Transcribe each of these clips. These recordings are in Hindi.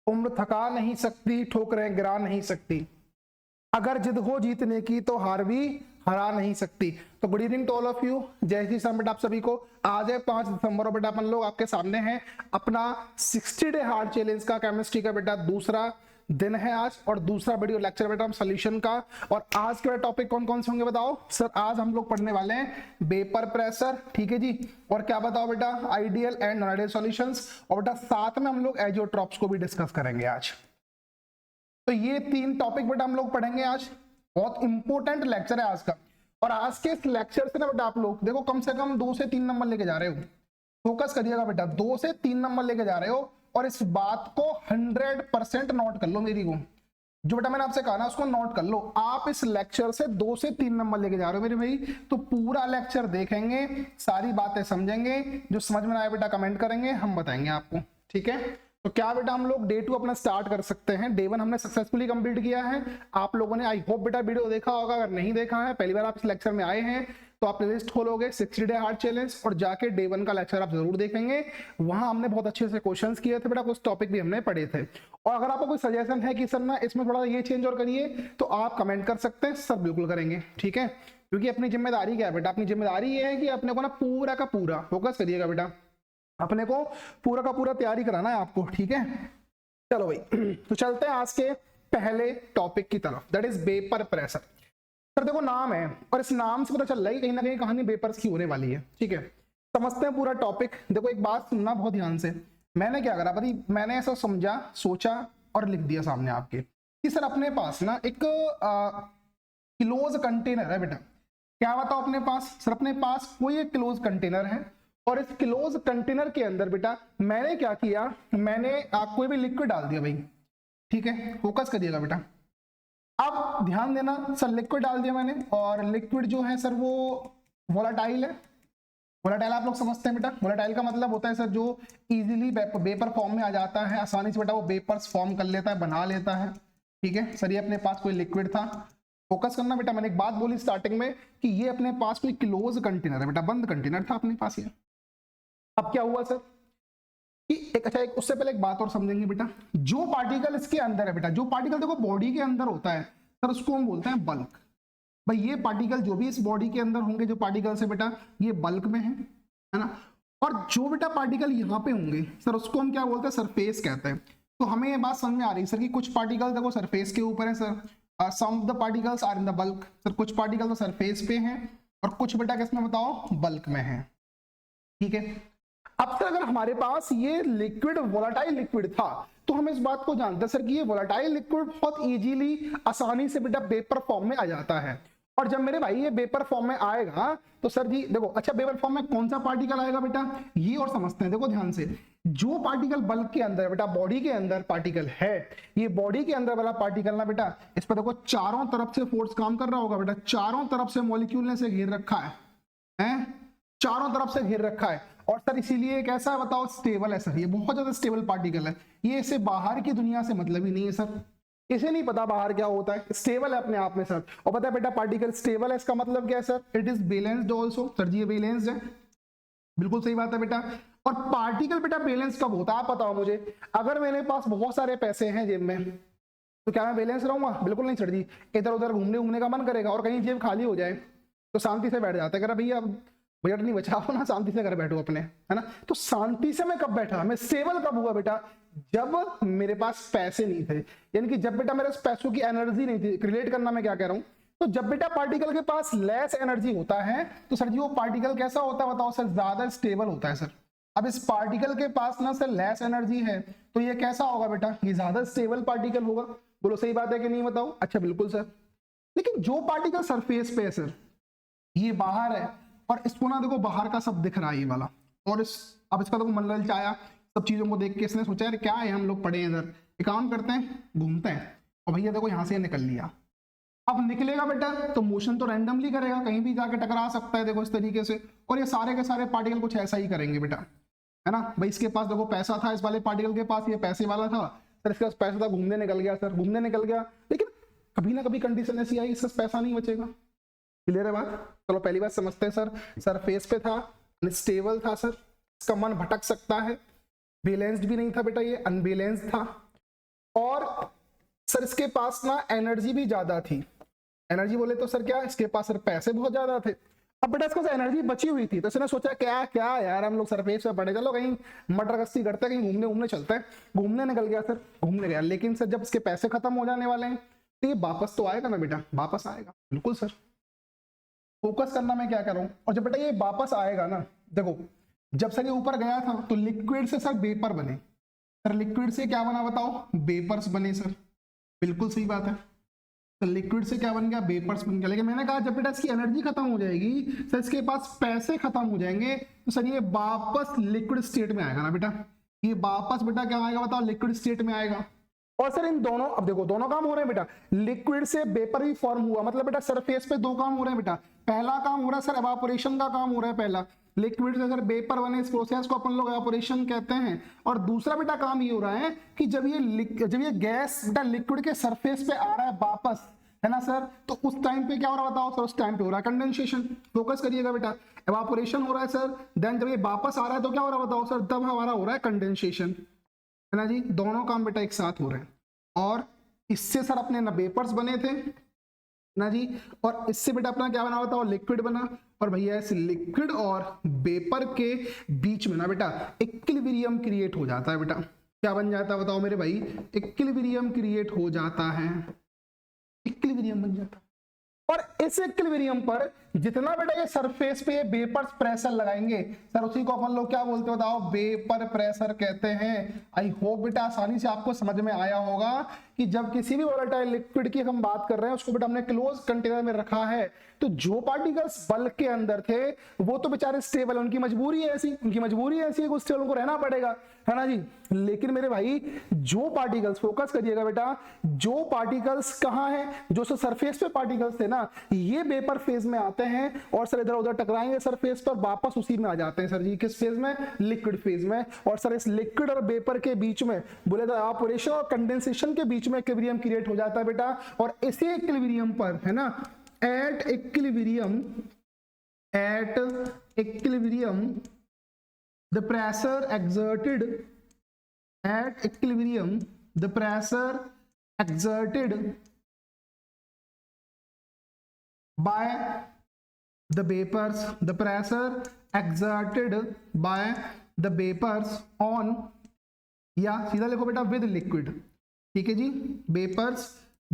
उम्र थका नहीं सकती, ठोकरें गिरा नहीं सकती, अगर जिद हो जीतने की तो हार भी हरा नहीं सकती। तो good evening to all of you, जय श्री राम बेटा आप सभी को। आज है 5 दिसंबर और बेटा अपन लोग आपके सामने हैं अपना 60 डे हार्ड चैलेंज का केमिस्ट्री का बेटा दूसरा दिन है आज, और दूसरा वीडियो लेक्चर बेटा हम सोल्यूशन का। और आज के टॉपिक कौन कौन से होंगे बताओ सर? आज हम लोग पढ़ने वाले हैं वेपर प्रेशर, ठीक है जी, और क्या बताओ बेटा, ideal and non ideal solutions, और बेटा साथ में हम लोग एजियोट्रॉप्स को भी डिस्कस करेंगे आज। तो ये 3 टॉपिक बेटा हम लोग पढ़ेंगे आज। बहुत इंपॉर्टेंट लेक्चर है आज का, और आज के इस लेक्चर से ना बेटा आप लोग देखो कम से कम 2 से 3 नंबर लेके जा रहे हो। फोकस करिएगा बेटा, 2 से 3 नंबर लेके जा रहे हो, और इस बात को 100% नोट कर लो मेरी को। जो बेटा मैंने आपसे कहा ना उसको नोट कर लो। आप इस लेक्चर से 2 से 3 नंबर लेके जा रहे हो मेरे भाई, तो पूरा लेक्चर देखेंगे, सारी बातें समझेंगे, जो समझ में आए बेटा कमेंट करेंगे, हम बताएंगे आपको, ठीक है। तो क्या बेटा हम लोग डे 2 अपना स्टार्ट कर सकते हैं। डे 1 हमने सक्सेसफुली कंप्लीट किया है। आप लोगों ने आई होप बेटा वीडियो देखा होगा, अगर नहीं देखा है, पहली बार आप इस लेक्चर में आए हैं, तो आप प्लेलिस्ट खोलोगे 60 डे हार्ड चैलेंज और जाके डे 1 का लेक्चर आप जरूर देखेंगे। वहां हमने बहुत अच्छे से क्वेश्चंस किए थे बेटा, कुछ टॉपिक भी हमने पढ़े थे। और अगर आपको कोई सजेशन है कि सर ना इसमें थोड़ा ये चेंज और करिए, तो आप कमेंट कर सकते हैं, सर बिल्कुल करेंगे, ठीक है। क्योंकि अपनी जिम्मेदारी क्या है बेटा, अपनी जिम्मेदारी ये है कि अपने को ना पूरा का पूरा फोकस करिएगा बेटा, अपने को पूरा का पूरा तैयारी कराना है आपको, ठीक है। चलो भाई, तो चलते हैं आज के पहले टॉपिक की तरफ, that is vapour pressure. Sir देखो नाम है, और इस नाम से पता चल रहा है कहीं ना कहीं कहानी वेपर्स की होने वाली है, ठीक है। समझते हैं पूरा टॉपिक। देखो एक बात सुनना बहुत ध्यान से, मैंने क्या करा भाई, मैंने ऐसा समझा, सोचा और लिख दिया सामने आपके कि सर अपने पास ना एक क्लोज कंटेनर है बेटा। क्या बताओ अपने पास? सर अपने पास कोई एक क्लोज कंटेनर है, और इस क्लोज कंटेनर के अंदर बेटा मैंने क्या किया, मैंने कोई भी लिक्विड डाल दिया भाई, ठीक है। फोकस करिएगा बेटा, अब ध्यान देना सर, लिक्विड डाल दिया मैंने, और लिक्विड जो है सर वो वोलाटाइल है। वोलाटाइल आप लोग समझते हैं बेटा, वोलाटाइल का मतलब होता है सर जो इजीली वेपर फॉर्म में आ जाता है, आसानी से बेटा वो वेपर्स फॉर्म कर लेता है, बना लेता है, ठीक है सर। ये अपने पास कोई लिक्विड था। फोकस करना बेटा, मैंने एक बात बोली स्टार्टिंग में कि ये अपने पास कोई क्लोज कंटेनर है बेटा, बंद कंटेनर था अपने पास ये। अब क्या हुआ सर कि एक उससे पहले एक बात और समझेंगे बेटा, जो पार्टिकल इसके अंदर है बेटा, जो पार्टिकल देखो बॉडी के अंदर होता है सर, उसको हम बोलते हैं बल्क। भाई ये पार्टिकल जो भी इस बॉडी के अंदर होंगे, जो पार्टिकल्स है बेटा ये बल्क में है ना। और जो बेटा पार्टिकल यहाँ पे होंगे सर, उसको हम क्या बोलते हैं, सरफेस कहते हैं। तो हमें ये बात समझ में आ रही है सर कि कुछ पार्टिकल देखो सरफेस के ऊपर है sir, some of the particles are in the bulk. Sir कुछ पार्टिकल तो सरफेस पे हैं, और कुछ बेटा किसमें बताओ, बल्क में है, ठीक है। अब तक अगर हमारे पास ये लिक्विड वोलाटाइल लिक्विड था, तो हम इस बात को जानते हैं सर कि ये वोलाटाइल लिक्विड बहुत इजीली आसानी से बेटा वेपर फॉर्म में आ जाता है। और जब मेरे भाई ये वेपर फॉर्म में आएगा तो सर जी देखो, अच्छा वेपर फॉर्म में कौन सा पार्टिकल आएगा बेटा, ये और समझते हैं। देखो ध्यान से, जो पार्टिकल बल्क के अंदर बेटा, बॉडी के अंदर पार्टिकल है, ये बॉडी के अंदर वाला पार्टिकल ना बेटा, इस पर देखो चारों तरफ से फोर्स काम कर रहा होगा बेटा, चारों तरफ से मॉलिक्यूल ने से घेर रखा है, चारों तरफ से घेर रखा है। और सर इसीलिए कैसा है बताओ, स्टेबल है सर, ये बहुत ज्यादा स्टेबल पार्टिकल है। ये इसे बाहर की दुनिया से मतलब ही नहीं है सर, इसे नहीं पता बाहर क्या होता है, स्टेबल है अपने आप में सर। और पता है बेटा पार्टिकल स्टेबल है, इसका मतलब क्या है sir, it is balanced also. Sir जी ये बैलेंस्ड है, बिल्कुल सही बात है बेटा। और पार्टिकल बेटा बैलेंस कब होता है आप बताओ मुझे? अगर मेरे पास बहुत सारे पैसे हैं जेब में, तो क्या मैं बैलेंस रहूंगा? बिल्कुल नहीं सर जी। इधर उधर घूमने का मन करेगा, और कहीं जेब खाली हो जाए तो शांति से बैठ जाता है, भैया बजट नहीं बचाओ ना, शांति से घर बैठो अपने, है ना। तो शांति से मैं कब बैठा, मैं स्टेबल कब हुआ बेटा, जब मेरे पास पैसे नहीं थे, यानी कि जब बेटा मेरे पैसों की एनर्जी नहीं थी। रिलेट करना मैं क्या कह रहा हूं, तो जब बेटा पार्टिकल के पास लेस एनर्जी होता है, तो सर जी वो पार्टिकल कैसा होता है बताओ सर, ज्यादा स्टेबल होता है सर। अब इस पार्टिकल के पास ना सर लेस एनर्जी है, तो ये कैसा होगा बेटा, ये ज्यादा स्टेबल पार्टिकल होगा। बोलो सही बात है कि नहीं बताओ? अच्छा बिल्कुल सर। लेकिन जो पार्टिकल सरफेस पे है सर, ये बाहर है, और इसको ना देखो बाहर का सब दिख रहा है ये वाला, और अब इसका देखो मन ललच आया, सब चीजों को देख के इसने सोचा यार क्या है, हम लोग पड़े हैं इधर, एक काम करते हैं घूमते हैं, और भैया देखो यहाँ से निकल लिया। अब निकलेगा बेटा तो मोशन तो रैंडमली करेगा, कहीं भी जाके टकरा सकता है, देखो इस तरीके से। और ये सारे के सारे पार्टिकल कुछ ऐसा ही करेंगे बेटा, है ना। भाई इसके पास देखो पैसा था, इस वाले पार्टिकल के पास ये पैसे वाला था सर, इसके पास पैसा था, घूमने निकल गया सर, घूमने निकल गया। लेकिन कभी ना कभी कंडीशन ऐसी आई, इसका पैसा नहीं बचेगा। क्लियर है बात? चलो पहली बात समझते हैं सर, सरफेस पे था, अनस्टेबल था सर, इसका मन भटक सकता है, बैलेंस्ड भी नहीं था बेटा, ये अनबैलेंस्ड था। और सर इसके पास ना एनर्जी भी ज्यादा थी। एनर्जी बोले तो सर क्या, इसके पास सर पैसे बहुत ज्यादा थे। अब बेटा इसके पास एनर्जी बची हुई थी, तो इसने सोचा क्या क्या यार हम लोग सरफेस पे पड़े, चलो कहीं मटर गश्ती करते हैं, कहीं घूमने घूमने चलते हैं। घूमने निकल गया सर, घूमने गया, लेकिन सर जब इसके पैसे खत्म हो जाने वाले हैं तो ये वापस तो आएगा ना बेटा, वापस आएगा। बिल्कुल सर, फोकस करना मैं क्या कर रहा हूँ। और जब बेटा ये वापस आएगा ना, देखो जब सर ये ऊपर गया था तो लिक्विड से सर वेपर बने। सर लिक्विड से क्या बना बताओ, वेपर्स बने सर। बिल्कुल सही बात है, तो लिक्विड से क्या बन गया, वेपर्स बन गया। लेकिन मैंने कहा जब बेटा इसकी एनर्जी खत्म हो जाएगी, सर इसके पास पैसे खत्म हो जाएंगे, तो सर ये वापस लिक्विड स्टेट में आएगा ना बेटा। ये वापस बेटा क्या आएगा बताओ, लिक्विड स्टेट में आएगा। और सर इन दोनों, अब देखो दोनों काम हो रहे हैं बेटा, लिक्विड से वेपर भी फॉर्म हुआ, मतलब बेटा सरफेस पे दो काम हो रहे हैं बेटा। पहला काम हो रहा है सर एवापोरेशन का काम हो रहा है पहला, लिक्विड से अगर वेपर बने, इस प्रोसेस को अपन लोग एवापोरेशन कहते हैं। और दूसरा बेटा काम ये हो रहा है कि जब ये गैस बेटा लिक्विड के सरफेस पे आ रहा है वापस, है ना सर, तो उस टाइम पे क्या हो रहा है बताओ सर, उस टाइम पे हो रहा है कंडेंसेशन। फोकस करिएगा बेटा, एवापोरेशन हो रहा है सर, देन जब ये वापस आ रहा है तो क्या हो रहा है बताओ सर, तब हमारा हो रहा है कंडेंसेशन, है ना जी। दोनों काम बेटा एक साथ हो रहे हैं। और इससे सर अपने ना वेपर्स बने थे ना जी, और इससे बेटा अपना क्या बना बताओ, लिक्विड बना। और भैया इस लिक्विड और वेपर के बीच में ना बेटा इक्विलिब्रियम क्रिएट हो जाता है बेटा। क्या बन जाता है बताओ मेरे भाई, इक्विलिब्रियम क्रिएट हो जाता है, इक्विलिब्रियम बन जाता है। और इस इक्विलिब्रियम पर जितना बेटा ये सरफेस पे वेपर्स प्रेशर लगाएंगे सर, उसी को अपन लोग क्या बोलते हैं बताओ, वेपर प्रेशर कहते हैं। आई होप बेटा आसानी से आपको समझ में आया होगा कि जब किसी भी वोलेटाइल लिक्विड की हम बात कर रहे हैं, उसको बेटा हमने क्लोज कंटेनर में रखा है, तो जो पार्टिकल्स बल्क के अंदर थे वो तो बेचारे स्टेबल, उनकी मजबूरी है ऐसी, उनकी मजबूरी है ऐसी, उस स्टेबल को रहना पड़ेगा, है ना जी। लेकिन मेरे भाई जो पार्टिकल्स, फोकस करिएगा बेटा, जो पार्टिकल्स कहाँ हैं, जो सरफेस पे पार्टिकल्स थे ना, ये वेपर फेज में आते हैं और सर इधर उधर टकराएंगे सरफेस पर, वापस उसी में आ जाते हैं सर जी, किस फेज में, लिक्विड फेज में। और सर इस लिक्विड और वेपर के बीच में बोले तो एवापोरेशन और कंडेंसेशन के बीच में इक्विलिब्रियम क्रिएट हो जाता है बेटा। और इसी इक्विलिब्रियम पर, है ना, at equilibrium the pressure exerted at equilibrium, the pressure exerted by the vapors, the pressure exerted by the vapors on, या सीधा लिखो बेटा विद लिक्विड, ठीक है जी, वेपर्स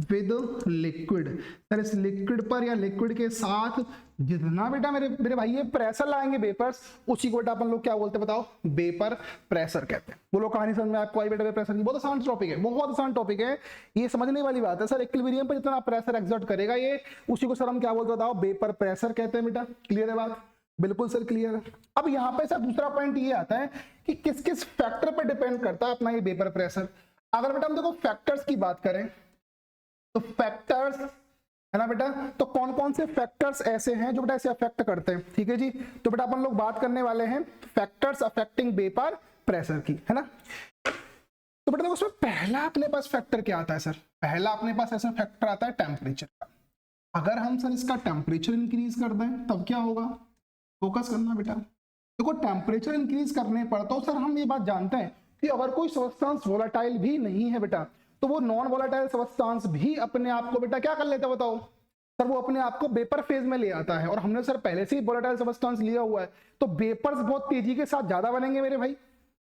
विद लिक्विड। सर इस लिक्विड पर या लिक्विड के साथ जितना बेटा मेरे भाई ये प्रेशर लाएंगे वेपर्स, उसी को बेटा अपन लोग क्या बोलते हैं बताओ, वेपर प्रेशर कहते हैं। बोलो कहानी समझ में आपको आई बेटा प्रेशर की? बहुत आसान टॉपिक है, बहुत आसान टॉपिक है, ये समझने वाली बात है सर। इक्विलिब्रियम पर जितना प्रेशर एक्सर्ट करेगा ये, उसी को सर हम क्या बोलते हैं बताओ, वेपर प्रेशर कहते हैं बेटा। क्लियर है बात? बिल्कुल सर क्लियर है। अब यहाँ पे सर दूसरा पॉइंट ये आता है कि किस किस फैक्टर पर डिपेंड करता है अपना ये वेपर प्रेशर। अगर बेटा हम देखो फैक्टर्स की बात करें तो फैक्टर्स, है ना बेटा, तो कौन कौन से फैक्टर्स ऐसे हैं जो बेटा इसे अफेक्ट करते हैं, ठीक है जी। तो बेटा अपन लोग बात करने वाले हैं फैक्टर्स अफेक्टिंग वेपर प्रेशर की, है ना। तो बेटा उसमें पहला अपने पास फैक्टर क्या आता है सर, पहला अपने पास ऐसा फैक्टर आता है टेम्परेचर का। अगर हम सर इसका टेम्परेचर इंक्रीज कर दें तब क्या होगा, फोकस करना बेटा। देखो टेम्परेचर इंक्रीज करने पर तो सर हम ये बात जानते हैं कि अगर कोई सब्सटेंस वोलेटाइल भी नहीं है बेटा, तो वो नॉन वोलेटाइल सब्सटेंस भी अपने आप को बेटा क्या कर लेता है बताओ सर, वो अपने आप को वेपर फेज में ले आता है। और हमने सर पहले से ही वोलेटाइल सब्सटेंस लिया हुआ है, तो वेपर्स बहुत तेजी के साथ ज्यादा बनेंगे मेरे भाई।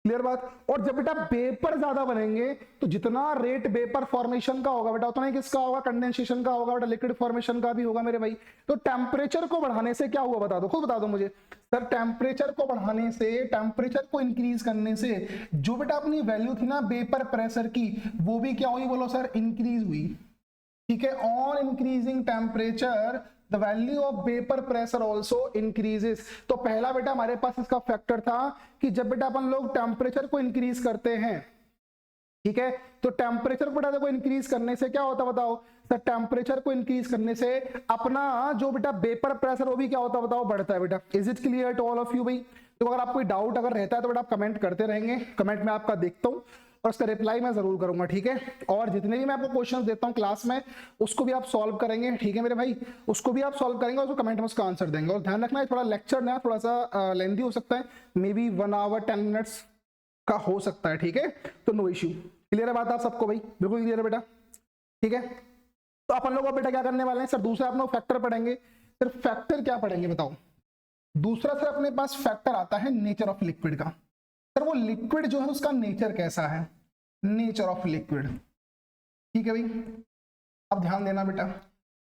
क्लियर बात? और जब बेटा वेपर ज्यादा बनेंगे तो जितना रेट वेपर फॉर्मेशन का होगा बेटा, उतना ही किसका होगा, कंडेंसेशन का होगा बेटा, लिक्विड फॉर्मेशन का भी होगा मेरे भाई। तो टेम्परेचर को बढ़ाने से क्या हुआ बता दो, खुद बता दो मुझे सर। टेम्परेचर को बढ़ाने से, टेम्परेचर को इंक्रीज करने से जो बेटा अपनी वैल्यू थी ना वेपर प्रेशर की, वो भी क्या हुई बोलो सर, इंक्रीज हुई, ठीक है। On increasing temperature the value of vapor pressure also increases। तो पहला बेटा हमारे पास इसका फैक्टर था कि जब बेटा अपन लोग टेम्परेचर को इंक्रीज करते हैं, ठीक है, तो टेम्परेचर को बेटा इंक्रीज करने से क्या होता बताओ सर, टेम्परेचर को इंक्रीज करने से अपना जो बेटा वेपर प्रेशर वो भी क्या होता बताओ, बढ़ता है बेटा। Is it clear to all of you भाई? तो अगर आपको डाउट अगर रहता है तो बेटा आप कमेंट करते रहेंगे, कमेंट में आपका देखता हूँ और उसका रिप्लाई मैं जरूर करूंगा, ठीक है। और जितने भी मैं आपको क्वेश्चंस देता हूं क्लास में, उसको भी आप सॉल्व करेंगे, ठीक है मेरे भाई, उसको भी आप सॉल्व करेंगे और उसको कमेंट में उसका आंसर देंगे। और ध्यान रखना है थोड़ा लेक्चर ना थोड़ा सा लेंथी हो सकता है, मे बी 1 आवर 10 मिनट्स का हो सकता है, ठीक है, तो नो इश्यू। क्लियर है बात आप सबको भाई? बिल्कुल क्लियर है बेटा, ठीक है। तो अपन लोग बेटा क्या करने वाले हैं सर, दूसरा आप लोग फैक्टर पढ़ेंगे। सर फैक्टर क्या पढ़ेंगे बताओ? दूसरा सर अपने पास फैक्टर आता है नेचर ऑफ लिक्विड का। सर वो लिक्विड जो है उसका नेचर कैसा है, नेचर ऑफ लिक्विड, ठीक है भाई। अब ध्यान देना बेटा,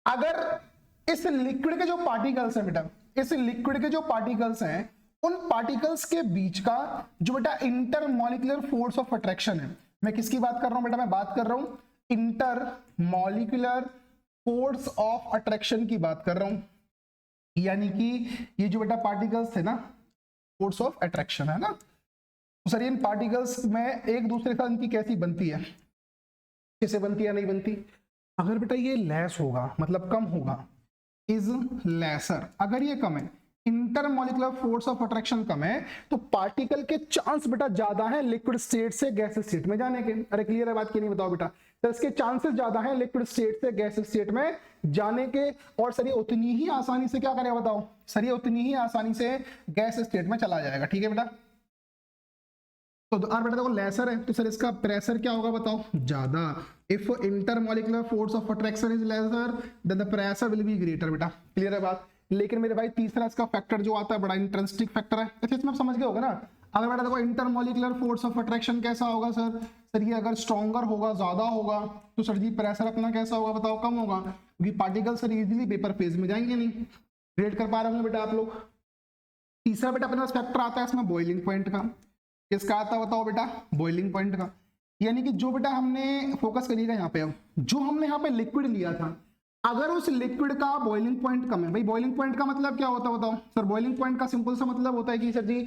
अगर इस लिक्विड के जो पार्टिकल्स हैं बेटा, इस लिक्विड के जो पार्टिकल्स हैं, उन पार्टिकल्स के बीच का जो बेटा इंटरमॉलिक्यूलर फोर्स ऑफ अट्रैक्शन है, मैं किसकी बात कर रहा हूं बेटा? मैं बात कर रहा हूं इंटरमॉलिक्यूलर फोर्स ऑफ अट्रैक्शन की बात कर रहा हूं। यानी कि ये जो बेटा पार्टिकल्स थे ना, फोर्स ऑफ अट्रैक्शन है ना, तो सर इन पार्टिकल्स में एक दूसरे के साथ इनकी कैसी बनती है, कैसे बनती है, नहीं बनती? अगर बेटा ये लेस होगा मतलब कम होगा, इज लेसर, अगर ये कम है, इंटरमॉलिक्यूलर फोर्स ऑफ अट्रैक्शन कम है, तो पार्टिकल के चांस बेटा ज्यादा है लिक्विड स्टेट से गैस स्टेट में जाने के। अरे क्लियर है बात की नहीं बताओ बेटा? तो इसके चांसेस ज्यादा है लिक्विड स्टेट से गैस स्टेट में जाने के, और सर ये उतनी ही आसानी से क्या करेगा बताओ? सर ये उतनी ही आसानी से गैस स्टेट में चला जाएगा, ठीक है बेटा। तो और बेटा देखो लेसर है तो सर इसका प्रेशर क्या होगा बताओ? ज्यादा। If intermolecular force of attraction is lesser than the pressure will be greater बेटा, क्लियर है बात? लेकिन मेरे भाई तीसरा इसका फैक्टर जो आता है बड़ा इंट्रिंसिक फैक्टर है, अच्छा इसमें आप समझ गए होगा ना। अगर बेटा देखो इंटरमॉलिक्यूलर फोर्स ऑफ अट्रैक्शन कैसा होगा सर? सर ये अगर स्ट्रॉन्गर होगा, ज्यादा होगा, तो सर जी प्रेशर अपना कैसा होगा बताओ? कम होगा, क्योंकि particle sir easily vapour phase में जाएंगे नहीं। रेड कर पा रहे होंगे बेटा आप लोग। तीसरा बेटा अपने पास फैक्टर आता है इसमें बॉइलिंग पॉइंट का। किसका आता है बताओ बेटा? बॉइलिंग पॉइंट का। यानी कि जो बेटा हमने फोकस करिएगा यहाँ पे, अब जो हमने यहाँ पे लिक्विड लिया था, अगर उस लिक्विड का बॉइलिंग पॉइंट कम है, भाई बॉइलिंग पॉइंट का मतलब क्या होता है बताओ? सर बॉइलिंग पॉइंट का सिंपल सा मतलब होता है कि सर जी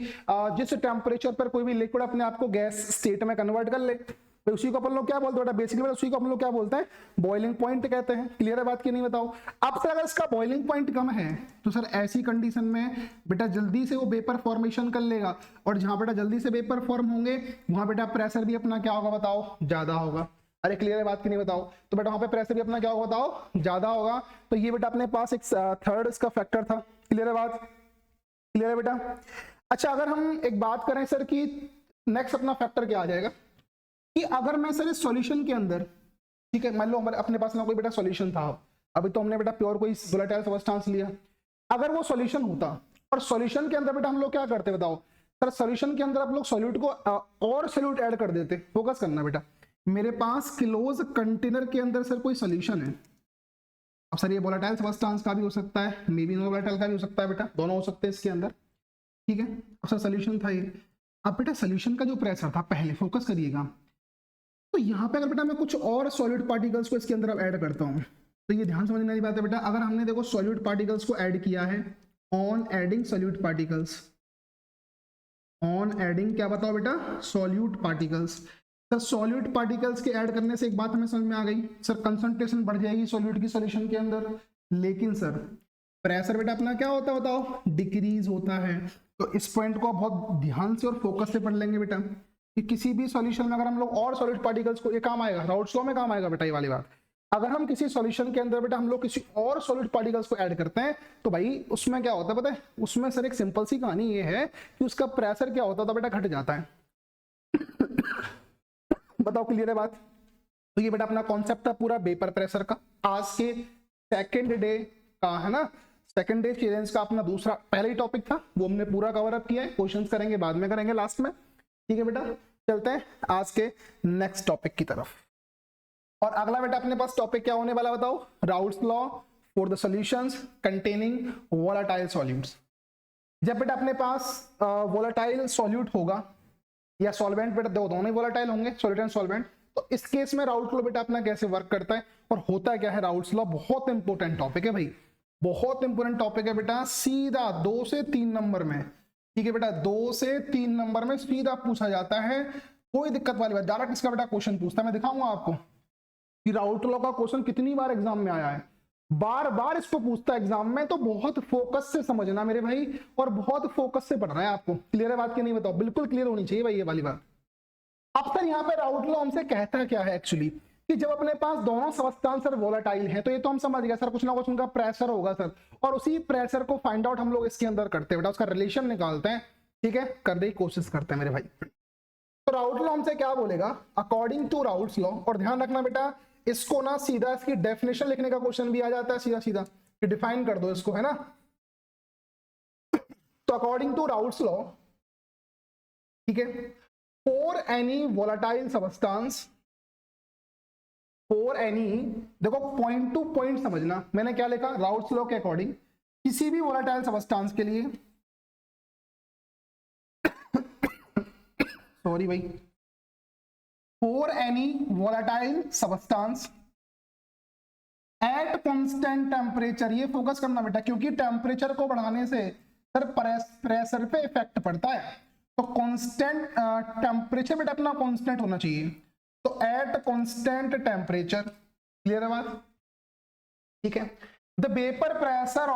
जिस टेम्परेचर पर कोई भी लिक्विड अपने आप को गैस स्टेट में कन्वर्ट कर ले, तो उसी को अपन लोग क्या बोलते हैं बेटा? बेसिकली उसी को हम लोग क्या बोलते हैं? बॉइलिंग पॉइंट कहते हैं। क्लियर है बात की नहीं बताओ? अब सर अगर इसका बॉइलिंग पॉइंट कम है तो सर ऐसी कंडीशन में बेटा जल्दी से वो वेपर फॉर्मेशन कर लेगा, और जहां बेटा जल्दी से वेपर फॉर्म होंगे वहां बेटा प्रेशर भी अपना क्या होगा बताओ? ज्यादा होगा। अरे क्लियर है बात की नहीं बताओ? तो बेटा वहां पे प्रेशर भी अपना क्या होगा बताओ? ज्यादा होगा। तो ये बेटा अपने पास एक थर्ड इसका फैक्टर था। क्लियर है बात? क्लियर है बेटा? अच्छा अगर हम एक बात करें सर कि नेक्स्ट अपना फैक्टर क्या आ जाएगा, कि अगर मैं सर इस सॉल्यूशन के अंदर, ठीक है, मान लो हमारे अपने पास ना कोई बेटा सॉल्यूशन था, अभी तो हमने बेटा प्योर कोई वोलेटाइल सब्सटेंस लिया, अगर वो सॉल्यूशन होता और सॉल्यूशन के अंदर बेटा हम लोग क्या करते बताओ? सर सॉल्यूशन के अंदर आप लोग सॉल्यूट को और सॉल्यूट ऐड कर देते। फोकस करना बेटा, मेरे पास क्लोज कंटेनर के अंदर सर कोई सॉल्यूशन है। अब सर ये वोलेटाइल सब्सटेंस का भी हो सकता है, मे बी नॉन वोलेटाइल का भी हो सकता है बेटा, दोनों हो सकते हैं इसके अंदर, ठीक है। अब सर सॉल्यूशन था ये। अब बेटा सॉल्यूशन का जो प्रेशर था, पहले फोकस करिएगा, तो यहाँ पे अगर बेटा मैं कुछ और सॉलिड पार्टिकल्स को इसके अंदर अब ऐड करता हूँ, तो ये ध्यान समझने वाली बात है बेटा। अगर हमने देखो सॉलिड पार्टिकल्स को ऐड किया है, on adding solute particles, on adding क्या बताओ बेटा? Solute particles. Sir solute particles के ऐड करने से एक बात हमें समझ में आ गई, सर कंसंट्रेशन बढ़ जाएगी सॉल्यूट की सॉल्यूशन के अंदर, लेकिन सर प्रेशर बेटा अपना क्या होता है बताओ? डिक्रीज होता है। तो इस पॉइंट को बहुत ध्यान से और फोकस से पढ़ लेंगे बेटा, कि किसी भी सॉल्यूशन में अगर हम लोग और सॉलिड पार्टिकल्स को, ये काम आएगा, राउल्ट्स लॉ में काम आएगा बेटा ये वाली बात। अगर हम किसी सॉल्यूशन के अंदर बेटा हम लोग किसी और सॉलिड पार्टिकल्स को ऐड करते हैं, तो भाई उसमें क्या होता है पता है? उसमें सर एक सिंपल सी कहानी ये है कि उसका प्रेशर क्या होता है बेटा? घट जाता है। बताओ क्लियर है बात? तो ये बेटा अपना कॉन्सेप्ट था पूरा वेपर प्रेशर का, आज के सेकेंड डे का है ना, सेकेंड डे चैलेंज का अपना दूसरा, पहला ही टॉपिक था वो हमने पूरा कवर अप किया है। क्वेश्चंस करेंगे बाद में, करेंगे लास्ट में, ठीक है बेटा। चलते हैं आज के नेक्स्ट टॉपिक की तरफ। और अगला बेटा अपने पास टॉपिक क्या होने वाला बताओ? Raoult's law for the solutions containing volatile solutes. जब बेटा अपने पास वोलेटाइल सॉल्यूट होगा या सॉल्वेंट, बेटा दोनों ही वोलेटाइल होंगे, सॉल्यूट एंड सॉल्वेंट, तो इस केस में राउल्ट्स लॉ बेटा अपना कैसे वर्क करता है और होता क्या है राउल्ट्स लॉ? बहुत इंपॉर्टेंट टॉपिक है भाई, बहुत इंपॉर्टेंट टॉपिक है बेटा। सीधा 2 से 3 नंबर में, ठीक है बेटा, 2 से 3 नंबर में सीधा पूछा जाता है, कोई दिक्कत वाली बात। डायरेक्ट इसका बेटा क्वेश्चन पूछता है, मैं दिखाऊंगा आपको कि राउल्ट्स लॉ का क्वेश्चन कितनी बार एग्जाम में आया है, बार बार इसको पूछता है एग्जाम में। तो बहुत फोकस से समझना मेरे भाई, और बहुत फोकस से पढ़ना है आपको। क्लियर है बात की नहीं बताओ? बिल्कुल क्लियर होनी चाहिए भाई ये वाली बात। अब सर यहाँ पे राउल्ट्स लॉ हमसे कहता है क्या है एक्चुअली, कि जब अपने पास दोनों सब्सटेंस सर वोलेटाइल हैं, तो ये तो हम समझ गए सर, कुछ ना कुछ उनका प्रेशर होगा सर, और उसी प्रेशर को फाइंड आउट हम लोग इसके अंदर करते हैं बेटा, उसका रिलेशन निकालते हैं, ठीक है। करने की कोशिश करते हैं मेरे भाई। तो राउट लॉ हमसे क्या बोलेगा, अकॉर्डिंग टू राउट्स लॉ। और ध्यान रखना बेटा, इसको ना सीधा इसकी डेफिनेशन लिखने का क्वेश्चन भी आ जाता है सीधा सीधा, कि डिफाइन कर दो इसको, है ना। तो अकॉर्डिंग टू राउट्स लॉ, ठीक है, for any volatile substance, for any, देखो पॉइंट टू पॉइंट समझना, मैंने क्या लिखा, राउट्स लॉ के अकॉर्डिंग किसी भी वोलाटाइल सबस्टेंस के लिए, सॉरी भाई, for any volatile substance at constant temperature, ये फोकस करना बेटा, क्योंकि टेम्परेचर को बढ़ाने से सर प्रेशर पे इफेक्ट पड़ता है। तो कांस्टेंट टेम्परेचर बेटा अपना कांस्टेंट होना चाहिए, तो एट कांस्टेंट टेम्परेचर, क्लियर है बात, ठीक है। The vapour pressure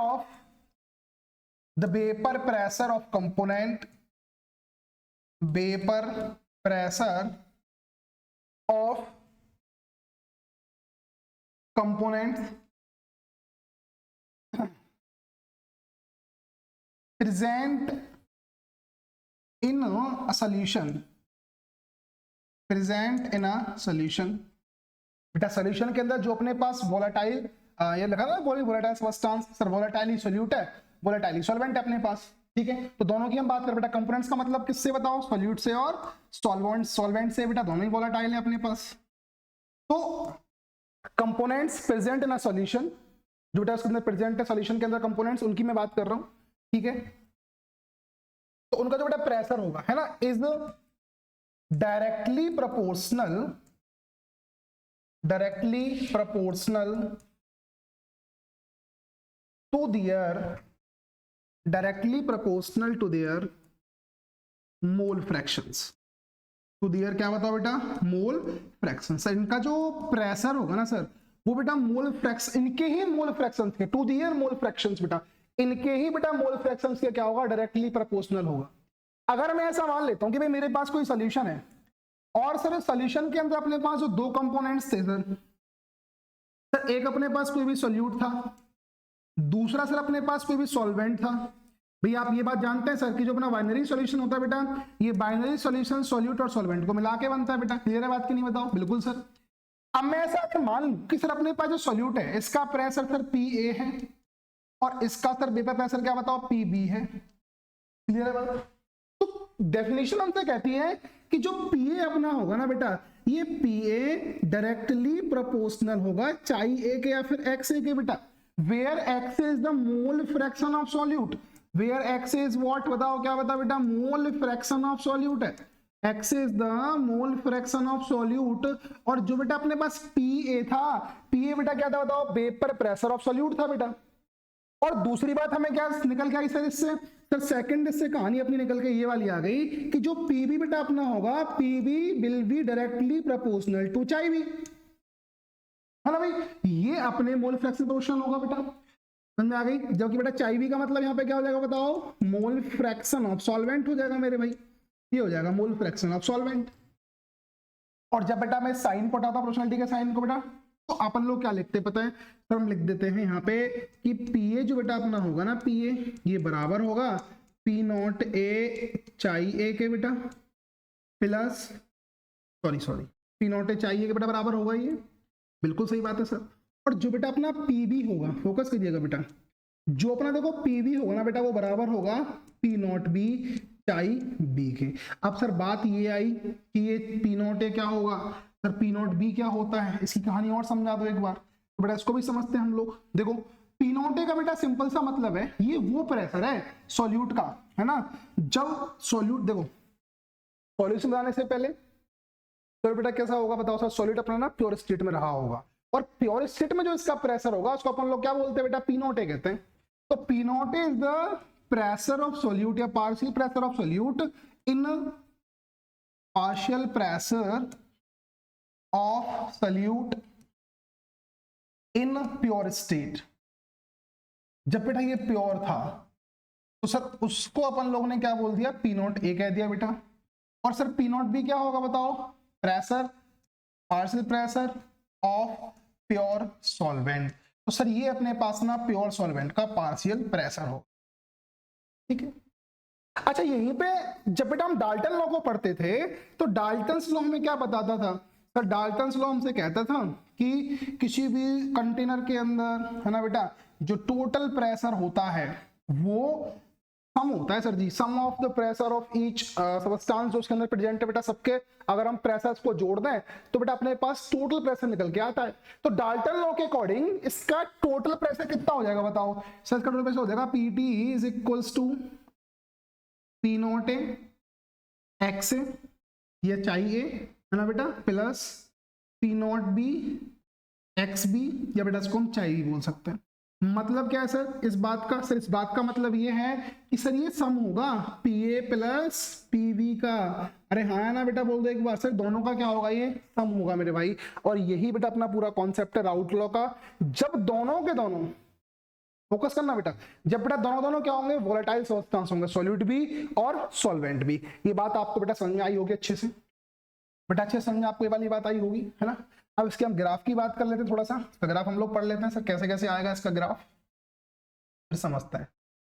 of component, vapour pressure of components present in a solution, present in a solution, बेटा सॉल्यूशन के अंदर जो अपने पास वोलेटाइल, ये लिखा ना वोलेटाइल सबस्टेंस, सर वोलेटाइल ही सॉल्यूट है, वोलेटाइल ही सॉल्वेंट है अपने पास, ठीक है। तो दोनों की हम बात करें बेटा, कंपोनेंट्स का मतलब किससे बताओ, सॉल्यूट से और सॉल्वेंट से, बेटा दोनों ही वोलेटाइल है अपने पास। तो components present in a solution, जो बेटा उसके अंदर प्रेजेंट है सॉल्यूशन के अंदर कंपोनेंट्स, उनकी मैं बात कर रहा हूं, ठीक है। तो उनका जो बेटा प्रेशर होगा, है ना, is directly proportional to their mole fractions, to their क्या बताओ बेटा, मोल फ्रैक्शन। सर इनका जो प्रेशर होगा ना सर, वो बेटा मोल फ्रैक्शन, इनके ही मोल फ्रैक्शंस के, टू देयर मोल फ्रैक्शंस बेटा, इनके ही बेटा मोल फ्रैक्शंस के क्या होगा, डायरेक्टली प्रोपोर्शनल होगा। अगर मैं ऐसा मान लेता हूं कि भाई मेरे पास कोई सॉल्यूशन है, और सर सॉल्यूशन के अंदर अपने पास जो दो कंपोनेंट्स थे सर एक अपने पास कोई भी सॉल्यूट था, दूसरा सर अपने पास कोई भी सॉल्वेंट था। भाई आप ये बात जानते हैं सर कि जो अपना बाइनरी सॉल्यूशन होता है बेटा, ये बाइनरी सॉल्यूशन सॉल्यूट और सॉल्वेंट को मिला के बनता है बेटा, क्लियर है बात की नहीं, बताओ, बिल्कुल सर। अब मैं ऐसा मान लूं कि सर अपने पास जो सॉल्यूट है इसका प्रेशर सर Pa है, और इसका सर वेपर प्रेशर क्या बताओ, Pb है, क्लियर है बात। तो डेफिनेशन हमसे कहती है कि जो Pa अपना होगा ना बेटा, ये Pa डायरेक्टली प्रोपोर्शनल होगा चाई ए के या फिर एक्स ए के बेटा, where x is the mole fraction of solute, where x is what, बताओ क्या बता बेटा, मोल फ्रैक्शन ऑफ सॉल्यूट है, x is the mole fraction of solute. और जो बेटा अपने पास Pa था, Pa बेटा क्या था बताओ, वेपर प्रेशर ऑफ सॉल्यूट था बेटा। और दूसरी बात हमें क्या निकल के आई सर इससे, सर सेकंड इससे कहानी अपनी निकल के ये वाली आ गई कि जो Pb बेटा अपना होगा, Pb will be directly proportional to chi भी, है ना भाई, ये अपने मोल फ्रैक्शन प्रोपोर्शनल होगा बेटा, समझ आ गई। जबकि बेटा चाई भी का मतलब यहाँ पे क्या हो जाएगा बताओ, मोल फ्रैक्शन ऑफ सॉल्वेंट हो जाएगा मेरे भाई, ये हो जाएगा मोल फ्रैक्शन ऑफ सॉल्वेंट। और जब बेटा मैं साइन को हटाता प्रोपोर्शनलिटी के साइन को बेटा, तो अपन लोग क्या लिखते पता है, तो हम लिख देते हैं यहाँ पे कि Pa जो बेटा अपना होगा ना, Pa ये बराबर होगा P0 A चाई A के बेटा प्लस सॉरी P0 A चाई A के बेटा बराबर होगा, ये बिल्कुल सही बात है सर। और जो बेटा अपना Pb होगा, फोकस कीजिएगा बेटा, जो अपना देखो Pb होगा ना बेटा, वो बराबर होगा P0 B चाई B के। अब सर बात ये आई कि ये P0 A क्या होगा, सर P0 B क्या होता है, इसकी कहानी और समझा दो एक बार, तो बेटा इसको भी समझते हैं हम लोग। देखो P0 A का बेटा सिंपल सा मतलब है, ये वो प्रेशर है सॉल्यूट का, है ना। जब सॉल्यूट देखो सॉल्यूशन बनाने से पहले तो बेटा कैसा होगा बताओ सर, सॉल्यूट अपना ना प्योर स्टेट में रहा होगा, और प्योर स्टेट में जो इसका प्रेशर होगा उसको अपन लोग क्या बोलते हैं बेटा, P0 A कहते हैं। तो P0 A is the pressure of solute या partial pressure of solute in partial pressure of solute in pure state. जब बेटा ये प्योर था तो सर उसको अपन लोगों ने क्या बोल दिया, P0 A कह दिया बेटा। और सर P0 B क्या होगा बताओ, pressure, partial pressure of pure solvent. तो सर ये अपने पास ना प्योर सॉल्वेंट का पार्शियल प्रेशर हो, ठीक है। अच्छा यहीं पे जब बेटा हम डाल्टन लॉ को पढ़ते थे तो डाल्टन लॉ हमें क्या बताता था सर? डाल्टन लॉ हमसे कहता था कि किसी भी कंटेनर के अंदर है ना बेटा जो टोटल प्रेशर होता है वो सम होता है sir ji, sum of the pressure of each substance जो उसके अंदर प्रेजेंट है बेटा, सबके अगर हम प्रेशर्स को जोड़ दें तो बेटा अपने पास टोटल प्रेशर निकल के आता है। तो डाल्टन लॉ के अकॉर्डिंग इसका टोटल प्रेशर कितना हो जाएगा बताओ सर? इसका टोटल प्रेशर हो जाएगा PT is equals to P nought x ये चाहिए है ना बेटा plus P nought B x B, या बेटा इसको हम चाहिए बोल सकते हैं। मतलब क्या है सर इस बात का? सर इस बात का मतलब ये है कि सर ये सम होगा PA प्लस PB का। अरे हाँ ना बेटा बोल दो एक बार सर, दोनों का क्या होगा? ये सम होगा मेरे भाई। और यही बेटा अपना पूरा कॉन्सेप्ट है राउट लॉ का। जब दोनों के दोनों, फोकस करना बेटा, जब बेटा दोनों दोनों क्या होंगे? वोलेटाइल सब्सटेंस होंगे, सॉल्यूट भी और सॉल्वेंट भी। ये बात आपको बेटा समझ में आई होगी अच्छे से? बेटा अच्छे समझ में आपको ये वाली बात आई होगी है ना? अब इसके हम ग्राफ की बात कर लेते हैं थोड़ा सा। तो ग्राफ हम लोग पढ़ लेते हैं सर, कैसे कैसे आएगा इसका ग्राफ, फिर समझते हैं।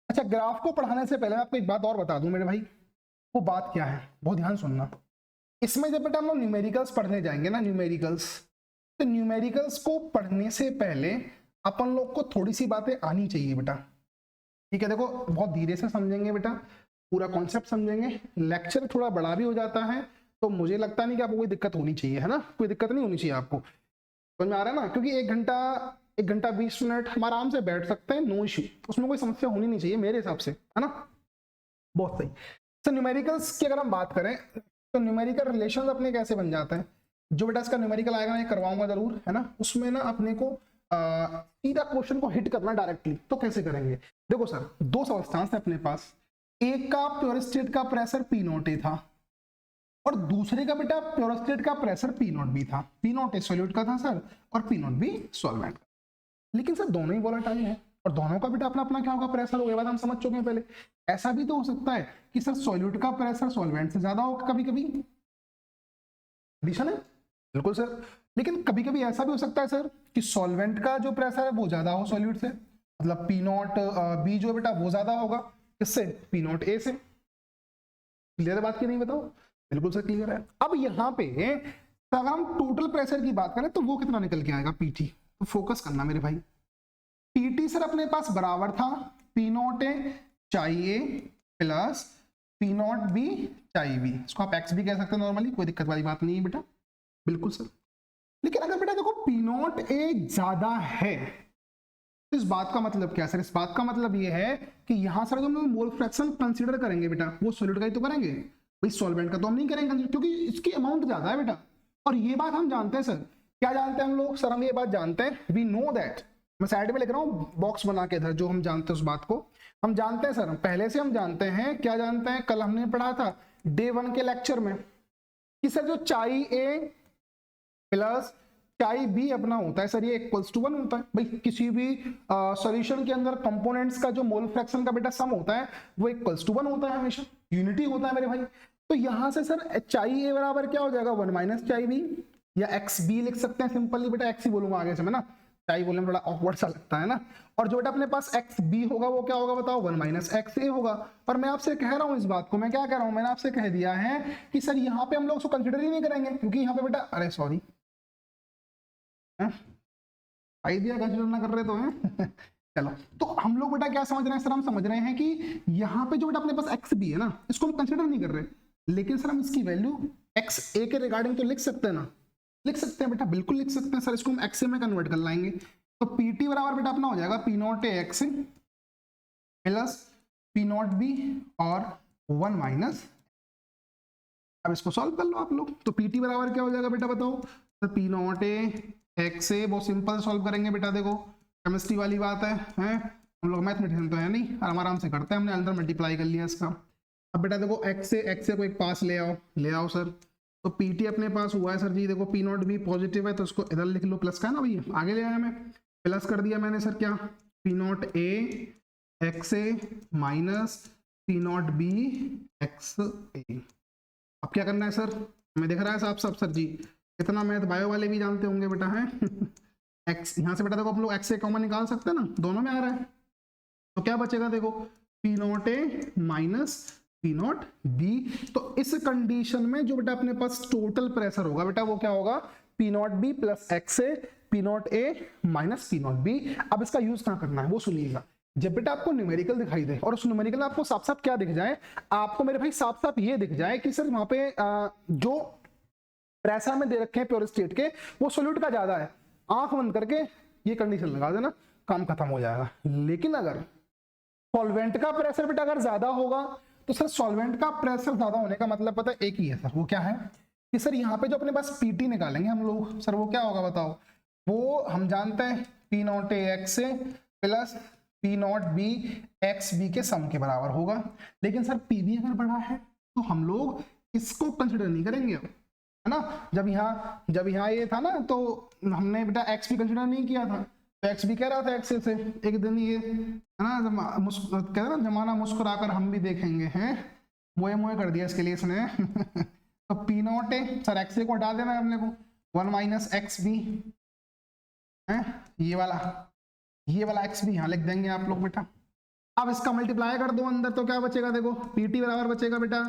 अच्छा ग्राफ को पढ़ाने से पहले आपको एक बात और बता दूं मेरे भाई, वो बात क्या है बहुत ध्यान सुनना। इसमें जब बेटा हम लोग न्यूमेरिकल्स पढ़ने जाएंगे ना, न्यूमेरिकल्स, तो न्यूमेरिकल्स को पढ़ने से पहले अपन लोग को थोड़ी सी बातें आनी चाहिए बेटा, ठीक है? देखो बहुत धीरे से समझेंगे बेटा, पूरा कॉन्सेप्ट समझेंगे। लेक्चर थोड़ा बड़ा भी हो जाता है तो मुझे लगता नहीं कि आपको कोई दिक्कत होनी चाहिए, है ना? कोई दिक्कत नहीं होनी चाहिए आपको, समझ में आ रहा है ना? क्योंकि एक घंटा 20 मिनट हम आराम से बैठ सकते हैं, नो इश्यू, उसमें कोई समस्या होनी नहीं चाहिए मेरे हिसाब से, है ना? बहुत सही। सर न्यूमेरिकल्स की अगर हम बात करें तो न्यूमेरिकल रिलेशन अपने कैसे बन जाते हैं? जो बेटा इसका न्यूमेरिकल आएगा मैं करवाऊंगा जरूर, है ना? उसमें ना अपने को सीधा क्वेश्चन को हिट करना डायरेक्टली। तो कैसे करेंगे? देखो सर दो सब्सटेंस है अपने पास, एक का प्योर स्टेट का प्रेशर P नॉट ए था और दूसरे का बेटा प्योर स्टेट का प्रेशर P नॉट बी था। P नॉट ए सॉल्यूट का था सर और P नॉट बी सॉल्वेंट का। लेकिन सर दोनों ही वोलेटाइल है और दोनों का बेटा अपना अपना क्या होगा? प्रेशर होगा। ये बात हम समझ चुके हैं पहले। ऐसा भी तो हो सकता है कि सर सॉल्यूट का प्रेशर सॉल्वेंट से ज्यादा होगा कभी कभी, कंडीशन है बिल्कुल सर। लेकिन कभी कभी ऐसा भी हो सकता है सर कि सॉल्वेंट का जो प्रेशर है वो ज्यादा हो सॉल्यूट से, मतलब P नॉट बी जो बेटा वो ज्यादा होगा किससे? P नॉट ए से। क्लियर है बात की नहीं बताओ? बिल्कुल सर क्लियर है। अब यहाँ पे अगर हम टोटल प्रेशर की बात करें तो वो कितना निकल के आएगा? PT। तो फोकस करना मेरे भाई, PT सर अपने पास बराबर था P नॉट ए चाहिए प्लस P नॉट बी चाहिए बी। इसको आप X भी कह सकते हैं नॉर्मली, कोई दिक्कत वाली बात नहीं है बेटा, बिल्कुल सर। लेकिन अगर बेटा देखो P नॉट ए ज्यादा है तो इस बात का मतलब क्या सर? इस बात का मतलब ये है कि यहां सर जो हम मोल फ्रैक्शन कंसीडर करेंगे बेटा वो सॉल्यूट का ही तो करेंगे भाई, सॉल्वेंट का तो हम नहीं करेंगे क्योंकि इसकी अमाउंट ज्यादा है बेटा। और ये बात हम जानते हैं सर, क्या जानते हैं हम लोग? सर हम ये बात जानते हैं, वी नो दैट, मैं साइड में लिख रहा हूँ बॉक्स बना के इधर, जो हम जानते हैं उस बात को हम जानते हैं सर, पहले से हम जानते हैं। क्या जानते हैं? कल हमने पढ़ा था डे 1 के लेक्चर में कि सर जो चाई ए प्लस चाई बी अपना होता है सर ये इक्वल्स टू 1 होता है भाई। किसी भी सॉल्यूशन के अंदर कंपोनेंट्स का जो मोल फ्रैक्शन का बेटा सम होता है वो इक्वल्स टू 1 होता है, हमेशा यूनिटी होता है मेरे भाई। तो यहां से सर चाई ए बराबर क्या हो जाएगा? 1 माइनस चाई बी, या एक्स बी लिख सकते हैं सिंपली बेटा, एक्स ही बोलूंगा आगे से मैं ना, चाई बोलने में थोड़ा ऑकवर्ड सा लगता है ना। और जो बेटा अपने पास एक्स बी होगा वो क्या होगा बताओ? 1 माइनस एक्स ए होगा। और मैं आपसे कह रहा हूं इस बात को, मैं क्या कह रहा हूं, मैंने आपसे कह दिया है कि सर यहाँ पे हम लोग उसको कंसिडर ही नहीं करेंगे क्योंकि यहाँ पे बेटा, अरे सॉरी आइडिया कंसिडर ना कर रहे तो हैं चलो, तो हम लोग बेटा क्या समझ रहे हैं सर? हम समझ रहे हैं कि यहाँ पे जो बेटा अपने पास एक्स बी है ना इसको हम कंसिडर नहीं कर रहे, लेकिन सर हम इसकी वैल्यू एक्स ए के रिगार्डिंग तो लिख सकते हैं ना, लिख सकते हैं बेटा, बिल्कुल लिख सकते हैं सर। इसको हम एक्स ए में कन्वर्ट कर लाएंगे तो PT बराबर बेटा अपना हो जाएगा P naught A x plus P naught B और 1 माइनस। अब इसको सॉल्व कर लो आप लोग, तो PT बराबर क्या हो जाएगा बेटा बताओ? तो P नॉट ए एक्स ए, बहुत सिंपल सॉल्व करेंगे बेटा, देखो केमिस्ट्री वाली बात है हम लोग मैथमेटिशियन तो है नहीं, आराम से करते हैं, हमने अंदर मल्टीप्लाई कर लिया इसका। अब बेटा देखो एक्स ए को एक पास ले आओ सर, तो PT अपने पास हुआ है सर जी, देखो P नॉट बी पॉजिटिव है तो इसको इधर लिख लो, प्लस का है ना भैया, आगे ले आया मैं, प्लस कर दिया मैंने सर क्या? P naught A x A minus P naught B X A. अब क्या करना है सर? हमें दिख रहा है साफ साफ सर जी, इतना मैथ बायो वाले भी जानते होंगे बेटा है एक्स, यहाँ से बेटा देखो हम लोग एक्स ए कॉमन निकाल सकते हैं ना, दोनों में आ रहा है, तो क्या बचेगा देखो P naught A minus P not be. तो इस कंडीशन में जो बेटा अपने पास टोटल प्रेशर होगा बेटा वो क्या होगा, P not B plus X A P not A minus P not be. अब इसका यूज कहां करना है वो सुनिएगा। जब बेटा आपको न्यूमेरिकल दिखाई दे और उस न्यूमेरिकल में आपको साफ साफ क्या दिख जाए, आपको मेरे भाई साफ साफ ये दिख जाए कि सर वहां पे जो प्रेशर में दे रखे हैं प्योर स्टेट के वो सोल्यूट का ज्यादा है, आंख बंद करके ये कंडीशन लगा देना, काम खत्म हो जाएगा। लेकिन अगर सॉल्वेंट का प्रेशर बेटा अगर ज्यादा होगा तो सर सॉल्वेंट का प्रेशर ज्यादा होने का मतलब पता है एक ही है सर, वो क्या है कि सर यहाँ पे जो अपने पास पीटी निकालेंगे हम लोग, सर वो क्या होगा बताओ, वो हम जानते हैं P not A x A plus P not B x B के सम के बराबर होगा। लेकिन सर पी बी अगर बड़ा है तो हम लोग इसको कंसिडर नहीं करेंगे, है ना। जब यहाँ ये था ना तो हमने बेटा एक्स भी कंसिडर नहीं किया था, तो एक्स भी कह रहा था एक्स से, एक दिन ये है ना कहते ना जमाना मुस्कुराकर हम भी देखेंगे, हैं मोए मोए कर दिया इसके लिए इसने तो P not A sir X A को हटा देना है अपने को, 1 माइनस एक्स बी है, ये वाला एक्स भी यहाँ लिख देंगे आप लोग बेटा। अब इसका मल्टीप्लाई कर दो अंदर तो क्या बचेगा, देखो पी टी बराबर बचेगा बेटा